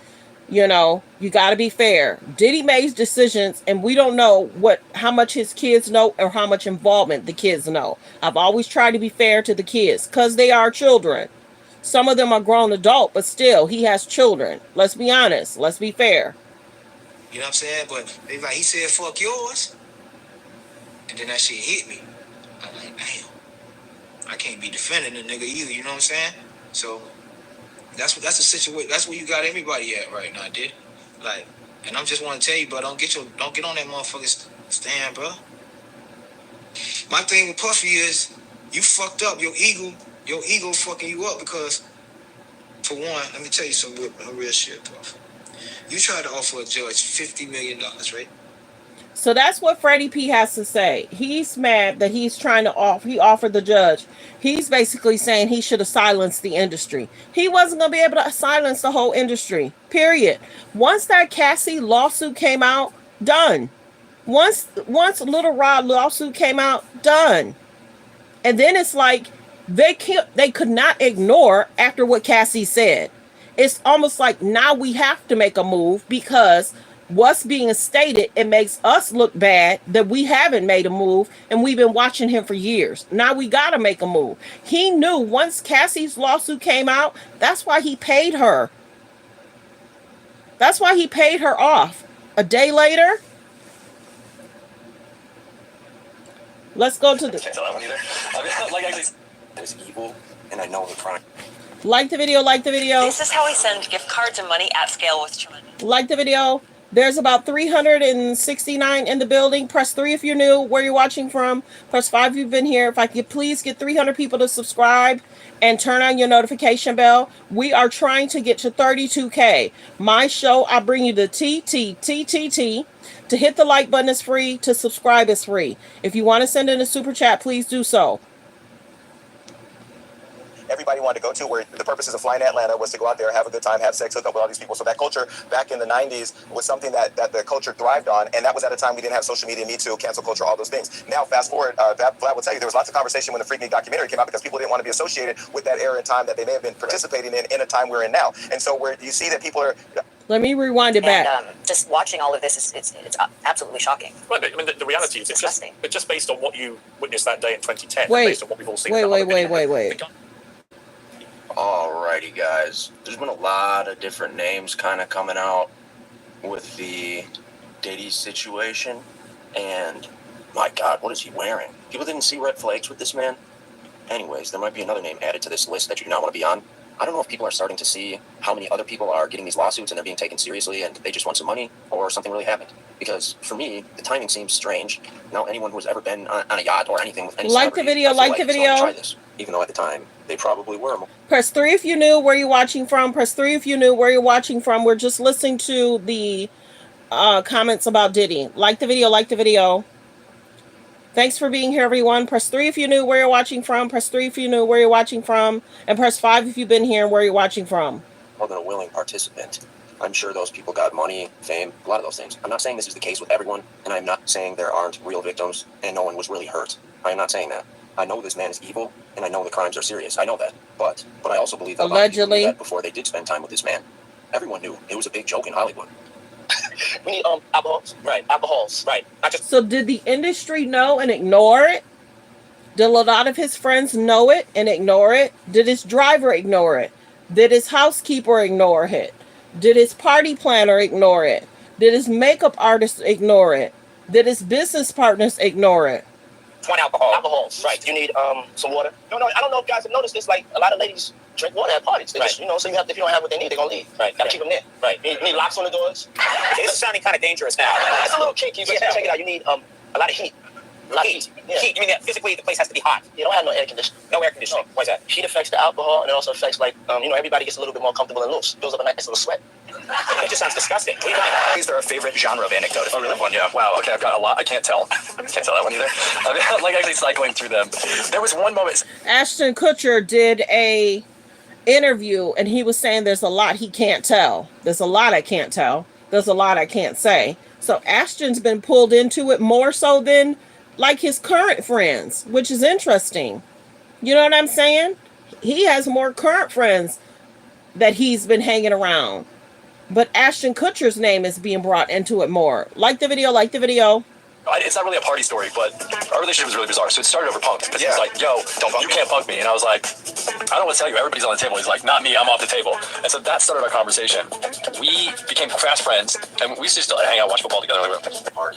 You know, you got to be fair. Diddy makes decisions and we don't know how much his kids know or how much involvement the kids know. I've always tried to be fair to the kids because they are children. Some of them are grown adult, but still, he has children. Let's be honest. Let's be fair. You know what I'm saying? But they like, he said, fuck yours. And then that shit hit me. I'm like, damn. I can't be defending the nigga either, you know what I'm saying? So, that's the situation. That's where you got everybody at right now, dude. Like, and I'm just want to tell you, bro, don't get on that motherfucking stand, bro. My thing with Puffy is, you fucked up your ego fucking you up because, for one, let me tell you some real shit, Puff. You tried to offer a judge $50 million, right? So that's what Freddie P has to say. He's mad that he's trying to he offered the judge. He's basically saying he should have silenced the industry. He wasn't going to be able to silence the whole industry, period. Once that Cassie lawsuit came out, done. Once Little Rod lawsuit came out, done. And then it's like they could not ignore after what Cassie said. It's almost like now we have to make a move because what's being stated, it makes us look bad that we haven't made a move and we've been watching him for years. Now we got to make a move. He knew once Cassie's lawsuit came out, that's why he paid her. That's why he paid her off. A day later, let's go to the... It's evil, and I know the crime. Like the video, like the video. This is how we send gift cards and money at scale with Children. Like the video. There's about 369 in the building. Press 3 if you're new, where you're watching from. Press 5 if you've been here. If I could please get 300 people to subscribe and turn on your notification bell. We are trying to get to 32K. My show, I bring you the TTTTT. To hit the like button is free. To subscribe is free. If you want to send in a super chat, please do so. Everybody wanted to go to, where the purposes of flying to Atlanta was to go out there, have a good time, have sex, hook up with all these people. So that culture back in the 90s was something that the culture thrived on. And that was at a time we didn't have social media, Me Too, cancel culture, all those things. Now, fast forward, Vlad will tell you there was lots of conversation when the Freak Me documentary came out because people didn't want to be associated with that era and time that they may have been participating in a time we're in now. And so where you see that people are Let me rewind it back. And just watching all of this is it's absolutely shocking. Right, but I mean, the reality is it's just based on what you witnessed that day in 2010. Wait, based on what we've all seen. Wait. Alrighty, guys. There's been a lot of different names kind of coming out with the Diddy situation, and my God, what is he wearing? People didn't see red flags with this man. Anyways, there might be another name added to this list that you do not want to be on. I don't know if people are starting to see how many other people are getting these lawsuits and they're being taken seriously and they just want some money, or something really happened. Because for me, the timing seems strange. Now, anyone who has ever been on a yacht or anything with any like the video, like the video. Try this, even though at the time they probably were. Press 3 if you knew where you're watching from. Press 3 if you knew where you're watching from. We're just listening to the comments about Diddy. Like the video, like the video. Thanks for being here, everyone. Press 3 if you knew where you're watching from. Press 3 if you knew where you're watching from. And press 5 if you've been here and where you're watching from. More than a willing participant. I'm sure those people got money, fame, a lot of those things. I'm not saying this is the case with everyone, and I'm not saying there aren't real victims and no one was really hurt. I'm not saying that. I know this man is evil, and I know the crimes are serious. I know that. But I also believe that allegedly, that before they did spend time with this man. Everyone knew it was a big joke in Hollywood. We need alcohols. Right. Alcohols. Right. So did the industry know and ignore it? Did a lot of his friends know it and ignore it? Did his driver ignore it? Did his housekeeper ignore it? Did his party planner ignore it? Did his makeup artist ignore it? Did his business partners ignore it? One alcohols. Right. You need some water. No, I don't know if guys have noticed this. Like, a lot of ladies drink water at parties. They just, so you have, if you don't have what they need, they're gonna leave. Right. Gotta keep them there. Right. You need locks on the doors. This is sounding kind of dangerous now. It's a little kinky, but check it out. You need a lot of heat. Heat. Yeah. Heat. You mean that physically the place has to be hot? You don't have no air conditioning. No air conditioning. Why is that? Heat affects the alcohol, and it also affects, like, everybody gets a little bit more comfortable and loose. Builds up a nice little sweat. It just sounds disgusting. Is there a favorite genre of anecdote? Oh, really? One, yeah. Wow. Okay, I've got a lot. I can't tell. I can't tell that one either. I'm like actually cycling through them. There was one moment. Ashton Kutcher did a interview, and he was saying there's a lot he can't tell. There's a lot I can't tell. There's a lot I can't say. So Ashton's been pulled into it more so than like his current friends, which is interesting. You know what I'm saying? He has more current friends that he's been hanging around. But Ashton Kutcher's name is being brought into it more. Like the video, like the video. It's not really a party story, but our relationship was really bizarre. So it started over punk. Because he was like, yo, you can't punk me. And I was like, I don't know what to tell you. Everybody's on the table. He's like, not me. I'm off the table. And so that started our conversation. We became fast friends. And we used to still hang out, watch football together.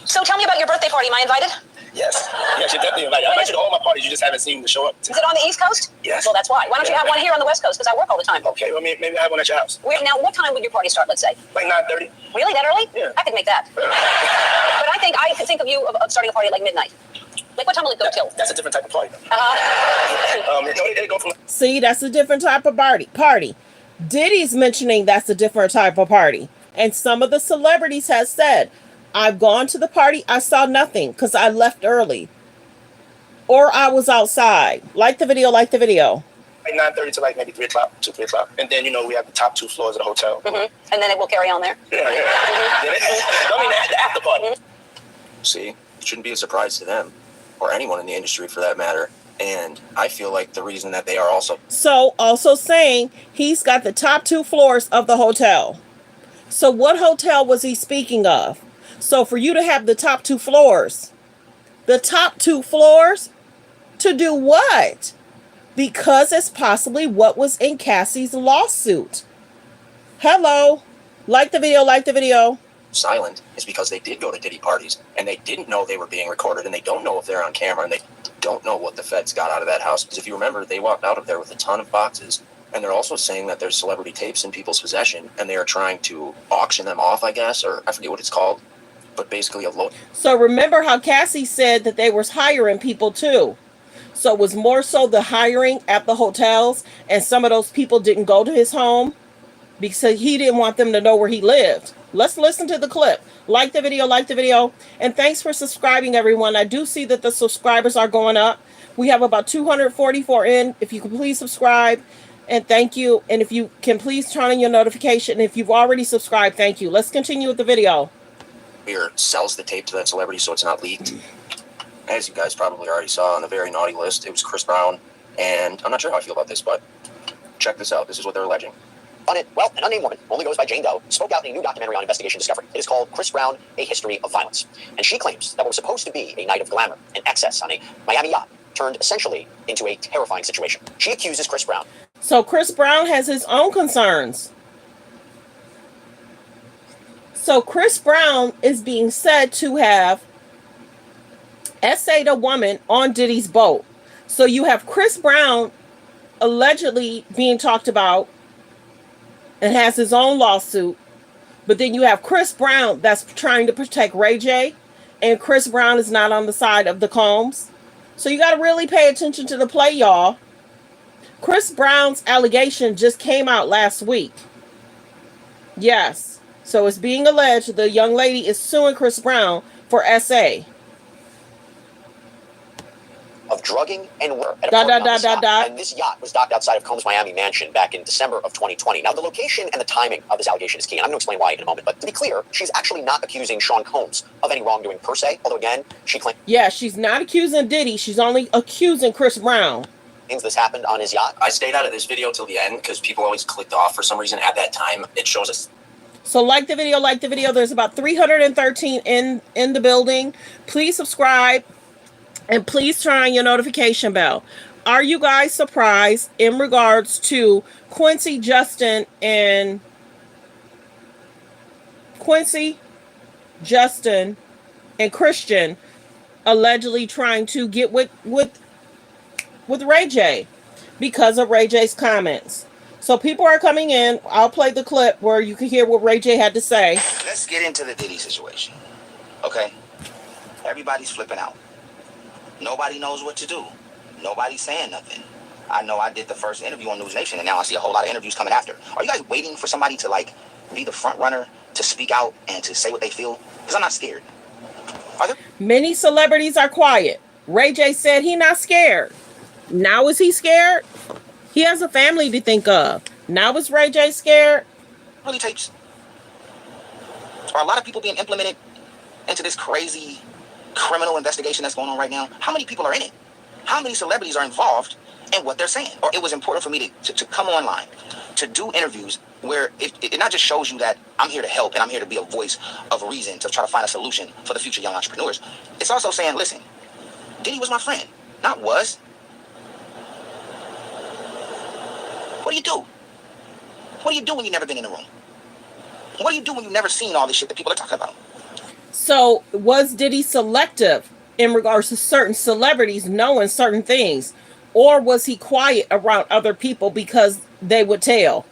So tell me about your birthday party. Am I invited? Yes. Yes, you're definitely invited. I invite you to all my parties. You just haven't seen me show up. Is it on the East Coast? Yes. Well, that's why. Why don't you have one here on the West Coast? Because I work all the time. Okay, well, maybe I have one at your house. Now, what time would your party start, let's say? Like 9:30. Really? That early? Yeah. I could make that. But I could think of you of starting a party at like midnight. Like, what time will it go till? That's a different type of party. See, that's a different type of party. Diddy's mentioning that's a different type of party. And some of the celebrities have said, I've gone to the party, I saw nothing because I left early. Or I was outside. Like the video, like the video. Like 9:30 to like maybe 3 o'clock, 3 o'clock. And then, we have the top 2 floors of the hotel. Mm-hmm. And then it will carry on there? Yeah. I mean, the after party. Mm-hmm. See, it shouldn't be a surprise to them, or anyone in the industry for that matter. And I feel like the reason that they are also saying he's got the top 2 floors of the hotel. So what hotel was he speaking of? So for you to have the top 2 floors, to do what? Because it's possibly what was in Cassie's lawsuit. Hello. Like the video, like the video. silent is because they did go to Diddy parties and they didn't know they were being recorded, and they don't know if they're on camera, and they don't know what the feds got out of that house. Because if you remember, they walked out of there with a ton of boxes, and they're also saying that there's celebrity tapes in people's possession, and they are trying to auction them off, I guess, or I forget what it's called, but basically a low. So remember how Cassie said that they was hiring people too. So it was more so the hiring at the hotels, and some of those people didn't go to his home because he didn't want them to know where he lived. Let's listen to the clip. Like the video, and thanks for subscribing, everyone. I do see that the subscribers are going up. We have about 244 in. If you could please subscribe, and thank you. And if you can please turn on your notification. If you've already subscribed, thank you. Let's continue with the video. Here sells the tape to that celebrity so it's not leaked. As you guys probably already saw on the very naughty list, it was Chris Brown. And I'm not sure how I feel about this, but check this out. This is what they're alleging. Well, an unnamed woman, only goes by Jane Doe, spoke out in a new documentary on Investigation Discovery. It is called Chris Brown, A History of Violence. And she claims that what was supposed to be a night of glamour and excess on a Miami yacht turned essentially into a terrifying situation. She accuses Chris Brown. So Chris Brown has his own concerns. So Chris Brown is being said to have essayed a woman on Diddy's boat. So you have Chris Brown allegedly being talked about and has his own lawsuit. But then you have Chris Brown that's trying to protect Ray J. And Chris Brown is not on the side of the Combs. So you got to really pay attention to the play, y'all. Chris Brown's allegation just came out last week. Yes. So it's being alleged the young lady is suing Chris Brown for SA. Of drugging and work. And this yacht was docked outside of Combs' Miami mansion back in December of 2020. Now, the location and the timing of this allegation is key, and I'm going to explain why in a moment. But to be clear, she's actually not accusing Sean Combs of any wrongdoing per se, although again, she claims... Yeah, she's not accusing Diddy. She's only accusing Chris Brown. This happened on his yacht. I stayed out of this video till the end because people always clicked off for some reason. At that time, it shows us. So like the video, like the video. There's about 313 in the building. Please subscribe. And please turn on your notification bell. Are you guys surprised in regards to Quincy Justin and Christian allegedly trying to get with Ray J because of Ray J's comments? So people are coming in. I'll play the clip where you can hear what Ray J had to say. Let's get into the Diddy situation. Okay? Everybody's flipping out. Nobody knows what to do. Nobody's saying nothing. I know I did the first interview on News Nation, and now I see a whole lot of interviews coming after. Are you guys waiting for somebody to, like, be the front runner to speak out and to say what they feel? Because I'm not scared. Are there? Many celebrities are quiet. Ray J said he not scared. Now is he scared? He has a family to think of. Now is Ray J scared? Really takes. Are a lot of people being implemented into this crazy criminal investigation that's going on right now? How many people are in it? How many celebrities are involved in what they're saying? Or it was important for me to come online, to do interviews where it not just shows you that I'm here to help and I'm here to be a voice of reason to try to find a solution for the future young entrepreneurs. It's also saying, listen, Diddy was my friend, not was. What do you do? What do you do when you've never been in the room? What do you do when you've never seen all this shit that people are talking about? So was Diddy selective in regards to certain celebrities knowing certain things? Or was he quiet around other people because they would tell?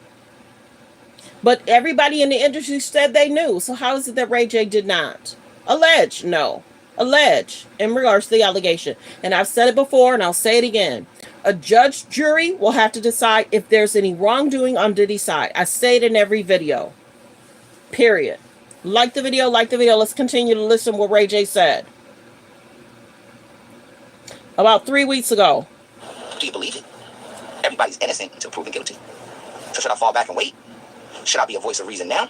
But everybody in the industry said they knew. So how is it that Ray J did not? Allege, no. Allege in regards to the allegation. And I've said it before and I'll say it again. A judge, jury will have to decide if there's any wrongdoing on Diddy's side. I say it in every video. Period. Like the video, like the video. Let's continue to listen to what Ray J said. About 3 weeks ago. Do you believe it? Everybody's innocent until proven guilty. So should I fall back and wait? Should I be a voice of reason now?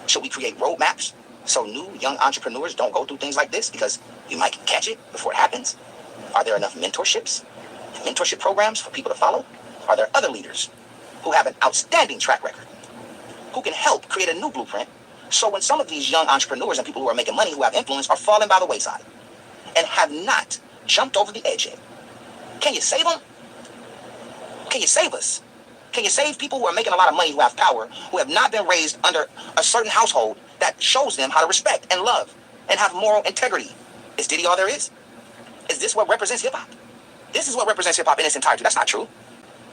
Should we create roadmaps so new young entrepreneurs don't go through things like this because you might catch it before it happens? Are there enough mentorship programs for people to follow? Are there other leaders who have an outstanding track record who can help create a new blueprint so when some of these young entrepreneurs and people who are making money, who have influence, are falling by the wayside and have not jumped over the edge yet? Can you save them? Can you save us? Can you save people who are making a lot of money, who have power, who have not been raised under a certain household that shows them how to respect and love and have moral integrity? Is Diddy all there is? Is this what represents hip-hop? This is what represents hip-hop in its entirety. That's not true.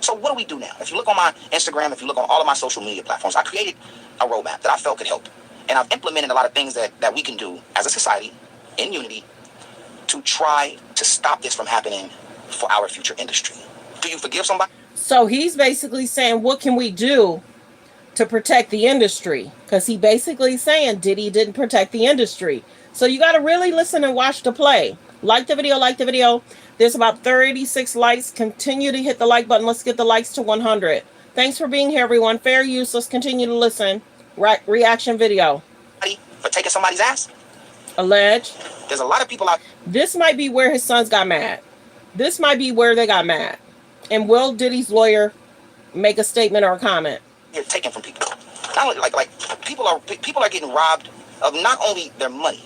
So what do we do now? If you look on my Instagram, if you look on all of my social media platforms, I created a roadmap that I felt could help. And I've implemented a lot of things that we can do as a society in unity to try to stop this from happening for our future industry. Do you forgive somebody? So he's basically saying, what can we do to protect the industry? Because he basically saying Diddy didn't protect the industry. So you got to really listen and watch the play. Like the video, like the video. There's about 36 likes. Continue to hit the like button. Let's get the likes to 100. Thanks for being here, everyone. Fair use. Let's continue to listen. Reaction video. For taking somebody's ass? Alleged. There's a lot of people out. This might be where his sons got mad. This might be where they got mad. And will Diddy's lawyer make a statement or a comment? here taken from people. Not only like people are getting robbed of not only their money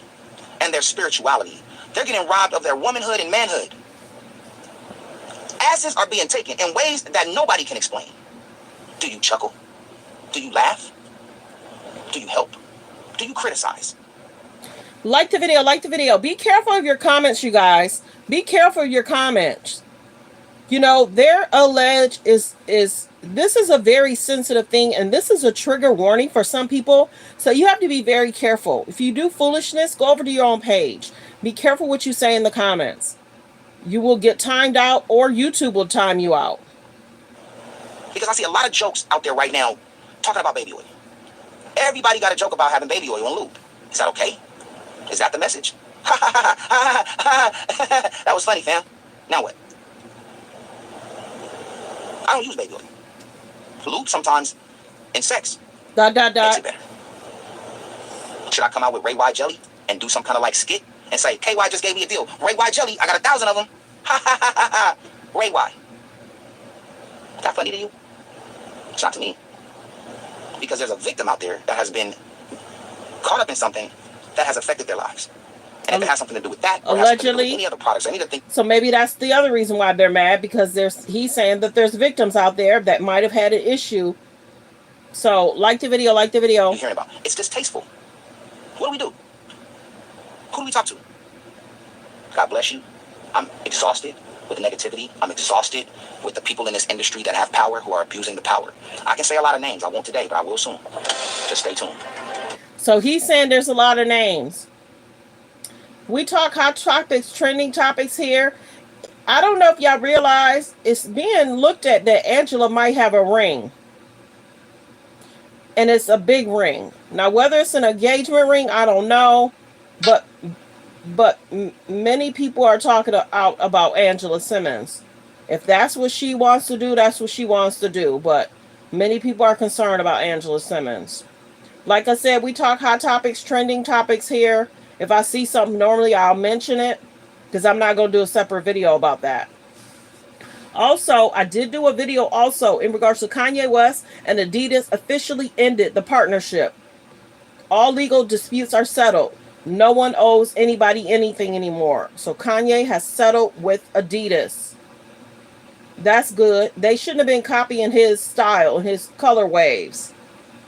and their spirituality, they're getting robbed of their womanhood and manhood. Asses are being taken in ways that nobody can explain. Do you chuckle? Do you laugh? Do you help? Do you criticize? Like the video, like the video. Be careful of your comments, you guys. Be careful of your comments. You know, their alleged is this is a very sensitive thing, and this is a trigger warning for some people. So you have to be very careful. If you do foolishness, go over to your own page. Be careful what you say in the comments. You will get timed out, or YouTube will time you out. Because I see a lot of jokes out there right now talking about baby oil. Everybody got a joke about having baby oil on lube. Is that okay? Is that the message? That was funny, fam. Now what? I don't use baby oil. Lube sometimes in sex makes it better. Should I come out with Ray Y jelly and do some kind of like skit and say, KY just gave me a deal. Ray Y jelly, I got 1,000 of them. Ray Y. Is that funny to you? It's not to me. Because there's a victim out there that has been caught up in something that has affected their lives. And if it has something to do with that, or allegedly, with any other products, I need to think. So maybe that's the other reason why they're mad, because he's saying that there's victims out there that might have had an issue. So like the video, like the video. You're hearing about. It's distasteful. What do we do? Who do we talk to? God bless you. I'm exhausted with the negativity. I'm exhausted with the people in this industry that have power who are abusing the power. I can say a lot of names. I won't today, but I will soon. Just stay tuned. So he's saying there's a lot of names. We talk hot topics, trending topics here. I don't know if y'all realize it's being looked at that Angela might have a ring. And it's a big ring. Now, whether it's an engagement ring, I don't know. But many people are talking out about Angela Simmons. If that's what she wants to do, that's what she wants to do. But many people are concerned about Angela Simmons. Like I said, we talk hot topics, trending topics here. If I see something, normally I'll mention it, because I'm not going to do a separate video about that. Also, I did do a video also in regards to Kanye West and Adidas officially ended the partnership. All legal disputes are settled. No one owes anybody anything anymore. So Kanye has settled with Adidas. That's good. They shouldn't have been copying his style and his color waves.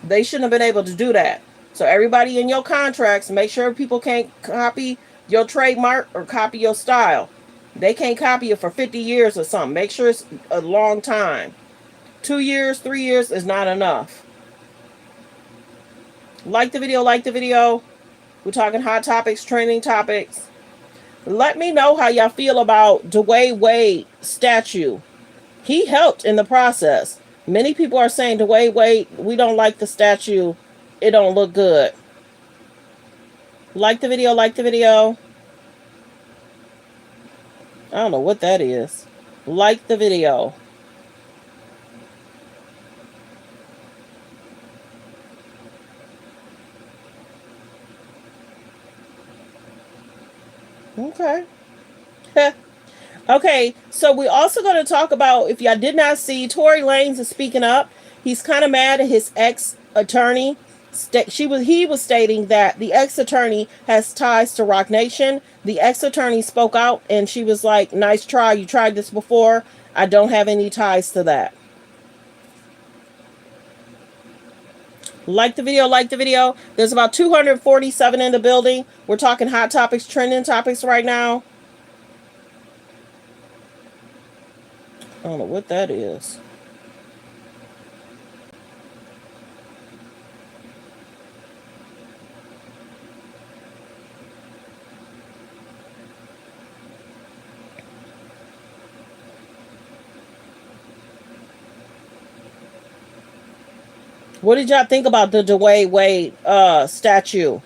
They shouldn't have been able to do that. So everybody in your contracts, make sure people can't copy your trademark or copy your style. They can't copy it for 50 years or something. Make sure it's a long time. 2 years, 3 years is not enough. Like the video, like the video. We're talking hot topics, trending topics. Let me know how y'all feel about Dwayne Wade statue. He helped in the process. Many people are saying, Dwayne Wade, we don't like the statue. It don't look good. Like the video, like the video. I don't know what that is. Like the video. Okay. Okay, so we're also going to talk about, if y'all did not see, Tory Lanez is speaking up. He's kind of mad at his ex-attorney. He was stating that the ex-attorney has ties to Rock Nation. The ex-attorney spoke out and she was like, nice try. You tried this before. I don't have any ties to that. Like the video, like the video. There's about 247 in the building. We're talking hot topics, trending topics right now. I don't know what that is. What did y'all think about the Dwayne Wade statue?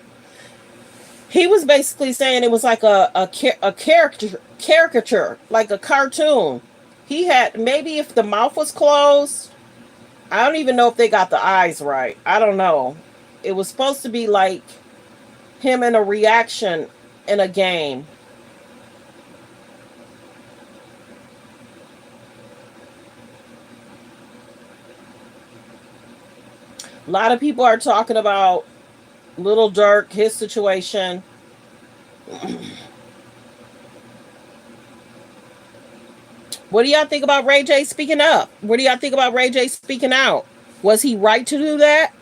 He was basically saying it was like a caricature, like a cartoon. He had, maybe if the mouth was closed, I don't even know if they got the eyes right. I don't know. It was supposed to be like him in a reaction in a game. A lot of people are talking about Little Dirk, his situation. What do y'all think about Ray J speaking up? What do y'all think about Ray J speaking out? Was he right to do that?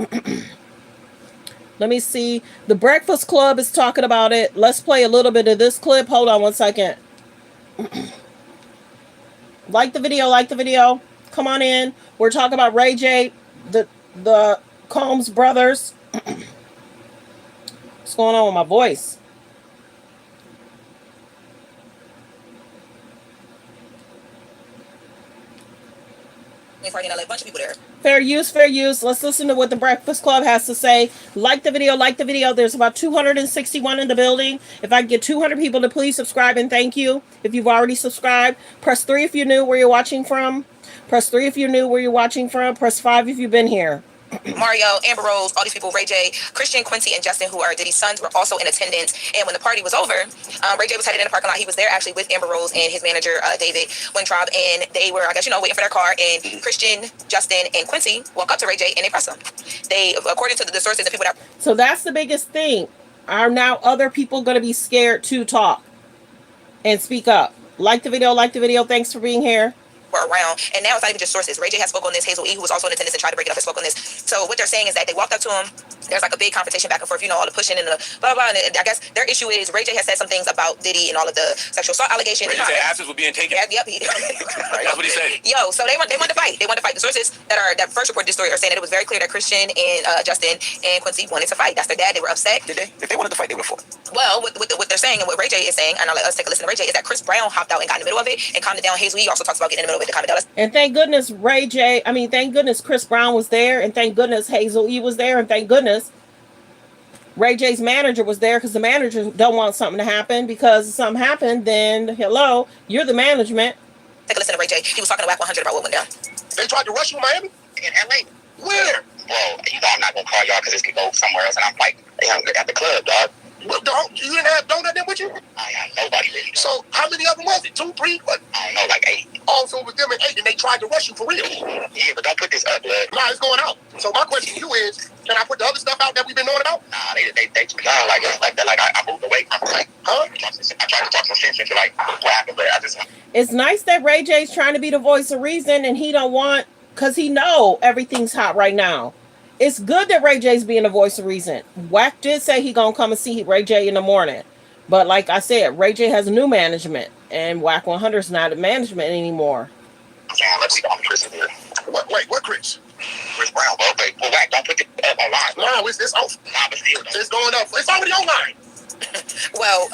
Let me see. The Breakfast Club is talking about it. Let's play a little bit of this clip. Hold on one second. Like the video, like the video. Come on in. We're talking about Ray J, the Combs brothers. What's going on with my voice? A bunch of people there. Fair use, fair use. Let's listen to what the Breakfast Club has to say. Like the video, like the video. There's about 261 in the building. If I can get 200 people to please subscribe and thank you. If you've already subscribed, press 3 if you're new where you're watching from. Press 3 if you're new where you're watching from. Press 5 if you've been here. Mario, Amber Rose, all these people, Ray J, Christian, Quincy, and Justin, who are Diddy's sons, were also in attendance. And when the party was over, Ray J was headed in the parking lot. He was there actually with Amber Rose and his manager, David Wintraub, and they were, I guess, waiting for their car. And Christian, Justin, and Quincy walk up to Ray J and they press him. They, according to the sources, the people that... So that's the biggest thing. Are now other people going to be scared to talk and speak up? Like the video, like the video. Thanks for being here. Around, and now it's not even just sources. Ray J has spoken on this. Hazel E, who was also in attendance and tried to break it up, has spoken on this. So what they're saying is that they walked up to him. There's like a big confrontation back and forth, all the pushing and the blah blah. And I guess their issue is Ray J has said some things about Diddy and all of the sexual assault allegations. Ray J said asses were being taken. Yep. That's what he said. Yo, so they want to fight. They want to fight. The sources that first reported this story are saying that it was very clear that Christian and Justin and Quincy wanted to fight. That's their dad. They were upset. Did they? If they wanted to fight, they would have fought. Well, what they're saying and what Ray J is saying, and let's take a listen to Ray J, is that Chris Brown hopped out and got in the middle of it and calmed it down. Hazel E also talks about getting in the middle of it to calm it down. And thank goodness thank goodness Chris Brown was there, and thank goodness Hazel E was there, and thank goodness Ray J's manager was there, because the manager don't want something to happen, because if something happened, then hello, you're the management. Take a listen to Ray J. He was talking to wack100 about what went down. They tried to rush you in Miami? In LA. Where? Well, I'm not gonna call y'all because this could go somewhere else, and I'm like, at the club, dog. Well, you didn't have Donut there with you? I have nobody really. So how many of them was it? 2, 3? What? I don't know, like 8. Also, it was them at 8, and they tried to rush you for real. Yeah, but don't put this up, blood. Nah, it's going out. So my question to you is, can I put the other stuff out that we've been knowing about? Nah, they too young, like that. Like I moved away from like, huh? I tried to talk some sense into like what happened, but I just. It's nice that Ray J's trying to be the voice of reason, and he don't want, because he know everything's hot right now. It's good that Ray J's being the voice of reason. Wack did say he gonna come and see Ray J in the morning, but like I said, Ray J has new management, and wack100 is not a management anymore. Let's see on Chris here. Wait, what Chris? Chris Brown, bro. Wait, well, Wack, don't put it up online. No, it's off. Nah, but still, it's going up. It's already online. Well,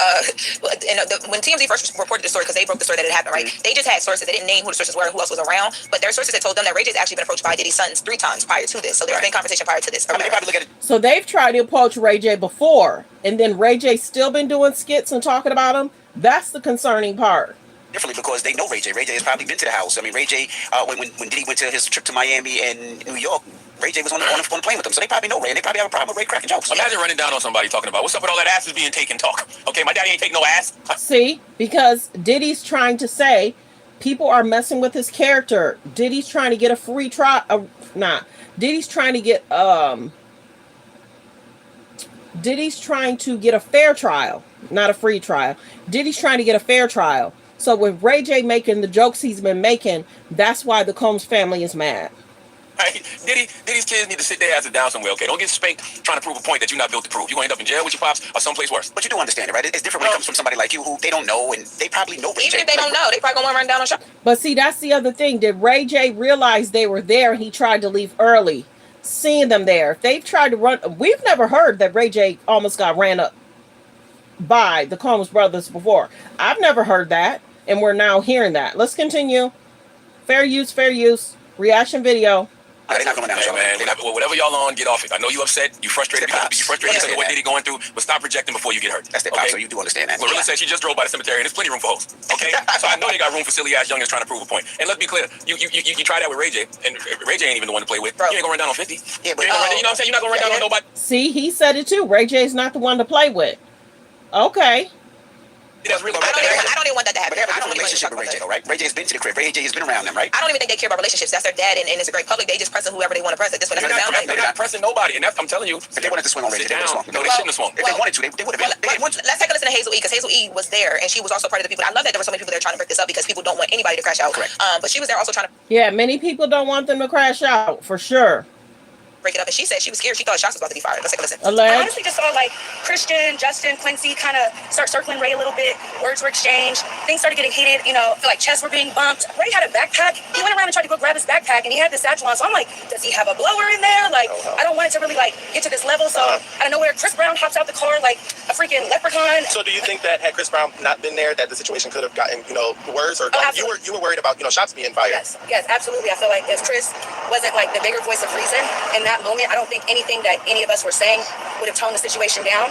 when TMZ first reported the story, because they broke the story that it happened, right? They just had sources. They didn't name who the sources were, who else was around, but their sources had told them that Ray J's actually been approached by Diddy's sons 3 times prior to this. So there's been conversation prior to this. I mean, they probably look at it. So they've tried to approach Ray J before, and then Ray J's still been doing skits and talking about him. That's the concerning part. Differently because they know Ray J. Ray J has probably been to the house. I mean, Ray J, when Diddy went to his trip to Miami and New York, Ray J was on the plane with them, so they probably know Ray, and they probably have a problem with Ray cracking jokes. Imagine running down on somebody talking about, what's up with all that asses being taken talk? Okay, my daddy ain't take no ass. See, because Diddy's trying to say people are messing with his character. Diddy's trying to get a free trial. Diddy's trying to get Diddy's trying to get a fair trial, not a free trial. Diddy's trying to get a fair trial. So with Ray J making the jokes he's been making, that's why the Combs family is mad. Right? Diddy's kids need to sit their asses down somewhere, okay? Don't get spanked trying to prove a point that you're not built to prove. You're going to end up in jail with your pops or someplace worse. But you do understand it, right? It's different when it comes from somebody like you who they don't know, and they probably know Ray J. Even if they don't know, they probably going to run down on shop. But see, that's the other thing. Did Ray J realize they were there and he tried to leave early, seeing them there? If they've tried to run, we've never heard that Ray J almost got ran up by the Combs brothers before. I've never heard that, and we're now hearing that. Let's continue. Fair use, fair use. Reaction video. They're not coming down. Hey, man, whatever y'all on, get off it. I know you upset. You frustrated because of what Diddy going through, but stop projecting before you get hurt. That's their pop, so you do understand that. Lorilla said she just drove by the cemetery, and there's plenty of room for hoes. Okay? So I know they got room for silly ass youngins trying to prove a point. And let's be clear, you try that with Ray J, and Ray J ain't even the one to play with. You ain't gonna run down on 50. Yeah, but you know what I'm saying? You're not gonna run down on nobody. See, he said it too. Ray J's not the one to play with. Okay. That's real. I don't even want that to happen. But they have a different relationship with Ray J, though, right? Ray J has been to the crib. Ray J has been around them, right? I don't even think they care about relationships. That's their dad, and it's a great public. They just pressing whoever they want to press. That's what it sounds like. They're not pressing nobody, and I'm telling you. If they wanted to swing on Ray J, they would have swung. No, they shouldn't have swung. If they wanted to, they would have. Let's take a listen to Hazel E, because Hazel E was there, and she was also part of the people. I love that there were so many people there trying to break this up, because people don't want anybody to crash out. Correct. But she was there also trying to Yeah, many people don't want them to crash out, for sure. break it up, and she said she was scared. She thought shots was about to be fired. Let's take a listen. Alleged. I honestly just saw like Christian, Justin, Quincy kind of start circling Ray a little bit. Words were exchanged. Things started getting heated. You know, like chests were being bumped. Ray had a backpack. He went around and tried to go grab his backpack, and he had this satchel on. So I'm like, does he have a blower in there? Like, I don't want it to really like get to this level. So out of nowhere, Chris Brown hops out the car like a freaking leprechaun. So do you think that had Chris Brown not been there, that the situation could have gotten, worse? Or you were worried about, shots being fired? Yes, absolutely. I feel like if Chris wasn't like the bigger voice of reason in that moment, I don't think anything that any of us were saying would have toned the situation down.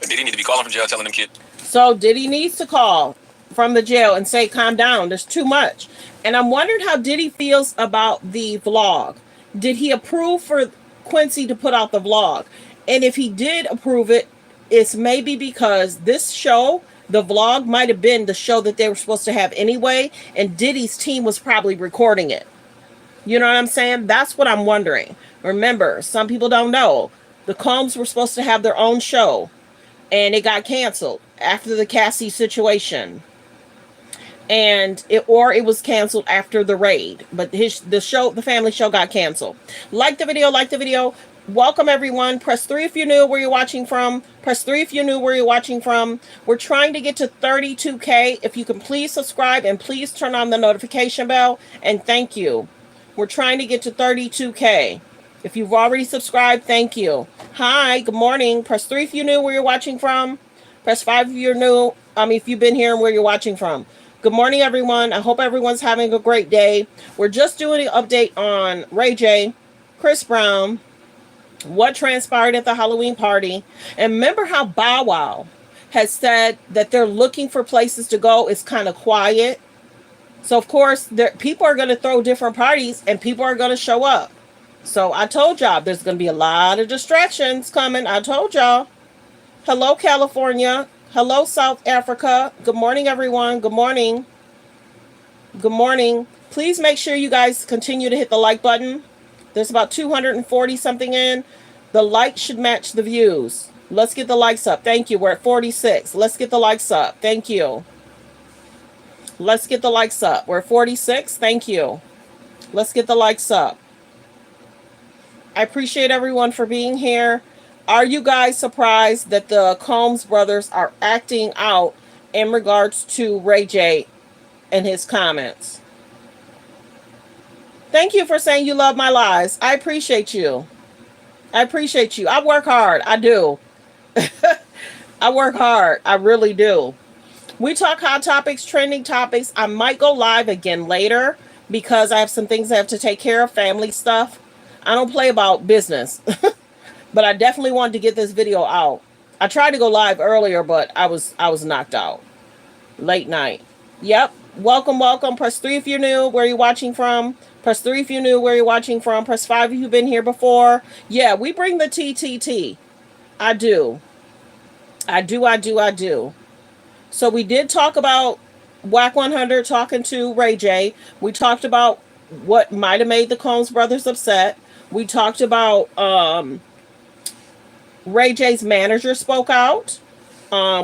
Diddy need to be calling from jail, telling them kid. So Diddy needs to call from the jail and say, calm down, there's too much. And I'm wondering how Diddy feels about the vlog. Did he approve for Quincy to put out the vlog? And if he did approve it, it's maybe because this show, the vlog, might have been the show that they were supposed to have anyway, and Diddy's team was probably recording it. You know what I'm saying? That's what I'm wondering. Remember, some people don't know. The Combs were supposed to have their own show, and it got canceled after the Cassie situation. And it was canceled after the raid. But the family show got canceled. Like the video. Welcome everyone. Press 3 if you're new where you're watching from. Press 3 if you're new where you're watching from. We're trying to get to 32K. If you can please subscribe and please turn on the notification bell. And thank you. We're trying to get to 32K. If you've already subscribed, thank you. Hi, good morning. Press 3 if you're new where you're watching from. Press 5 if you're new. If you've been here and where you're watching from. Good morning, everyone. I hope everyone's having a great day. We're just doing an update on Ray J, Chris Brown, what transpired at the Halloween party. And remember how Bow Wow has said that they're looking for places to go. It's kind of quiet. So, of course, people are going to throw different parties and people are going to show up. So, I told y'all there's going to be a lot of distractions coming. I told y'all. Hello, California. Hello, South Africa. Good morning, everyone. Good morning. Good morning. Please make sure you guys continue to hit the like button. There's about 240 something in. The likes should match the views. Let's get the likes up. Thank you. We're at 46. Let's get the likes up. Thank you. Let's get the likes up. We're at 46. Thank you. Let's get the likes up. I appreciate everyone for being here. Are you guys surprised that the Combs brothers are acting out in regards to Ray J and his comments? Thank you for saying you love my lies. I appreciate you. I appreciate you. I work hard. I do. I work hard. I really do. We talk hot topics, trending topics. I might go live again later because I have some things I have to take care of, family stuff. I don't play about business. But I definitely wanted to get this video out. I tried to go live earlier, but I was knocked out. Late night. Yep. Welcome. Press 3 if you're new. Where you're watching from. Press 3 if you're new. Where you're watching from. Press 5 if you've been here before. Yeah, we bring the TTT. I do. So we did talk about wack100 talking to Ray J. We talked about what might have made the Combs brothers upset. We talked about Ray J's manager spoke out.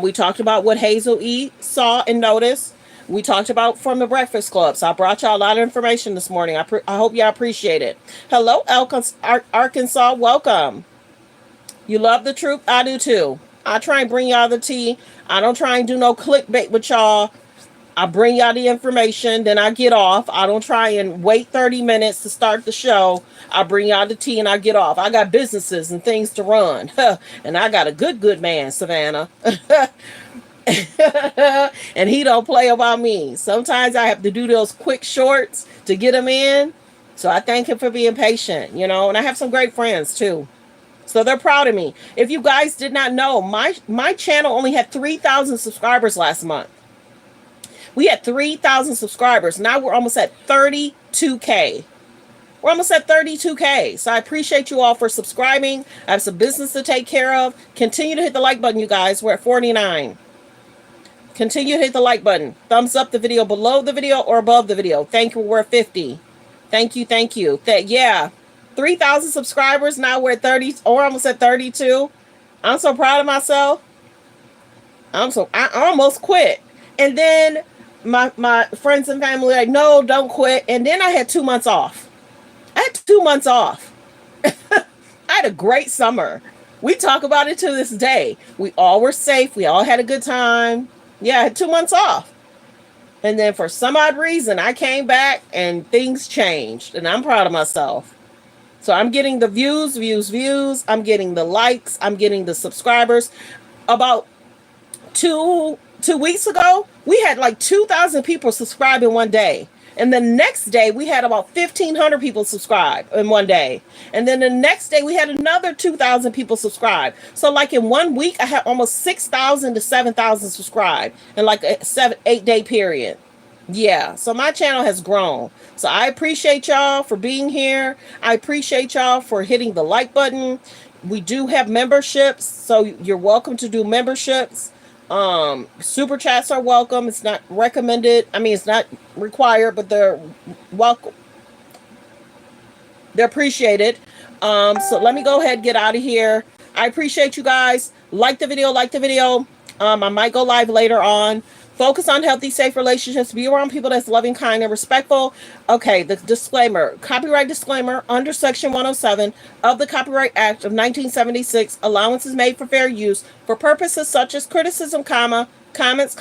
We talked about what Hazel E saw and noticed. We talked about from the Breakfast Club. So I brought y'all a lot of information this morning. I hope y'all appreciate it. Hello, Arkansas. Welcome. You love the truth? I do too. I try and bring y'all the tea. I don't try and do no clickbait with y'all. I bring y'all the information, then I get off. I don't try and wait 30 minutes to start the show. I bring y'all the tea and I get off. I got businesses and things to run. And I got a good man, Savannah. And he don't play about me. Sometimes I have to do those quick shorts to get him in. So I thank him for being patient, and I have some great friends too. So they're proud of me. If you guys did not know, my channel only had 3,000 subscribers last month. We had 3,000 subscribers. Now we're almost at 32K. We're almost at 32K. So I appreciate you all for subscribing. I have some business to take care of. Continue to hit the like button, you guys. We're at 49. Continue to hit the like button. Thumbs up the video below the video or above the video. Thank you. We're 50. Thank you. Thank you. Yeah. 3,000 subscribers. Now we're at 30 or almost at 32. I'm so proud of myself. I almost quit. And then my friends and family were like, no, don't quit. And then I had 2 months off. I had 2 months off. I had a great summer. We talk about it to this day. We all were safe. We all had a good time. Yeah, I had 2 months off. And then for some odd reason, I came back and things changed. And I'm proud of myself. So I'm getting the views. I'm getting the likes. I'm getting the subscribers. About two weeks ago, we had like 2,000 people subscribe in one day. And the next day, we had about 1,500 people subscribe in one day. And then the next day, we had another 2,000 people subscribe. So like in 1 week, I had almost 6,000 to 7,000 subscribe in like a 7-8 day period. Yeah, so my channel has grown. So I appreciate y'all for being here. I appreciate y'all for hitting the like button. We do have memberships, so you're welcome to do memberships. Super chats are welcome. It's not recommended. I mean, it's not required, but they're welcome. They're appreciated. So let me go ahead and get out of here. I appreciate you guys. Like the video. I might go live later on. Focus on healthy, safe relationships. Be around people that's loving, kind, and respectful. Okay, the disclaimer. Copyright disclaimer. Under Section 107 of the Copyright Act of 1976, allowance is made for fair use for purposes such as criticism, comments,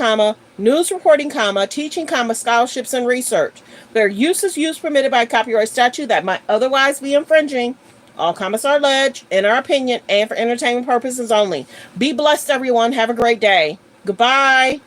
news reporting, teaching, scholarships, and research. Fair use is use permitted by copyright statute that might otherwise be infringing. All comments are alleged, in our opinion, and for entertainment purposes only. Be blessed, everyone. Have a great day. Goodbye.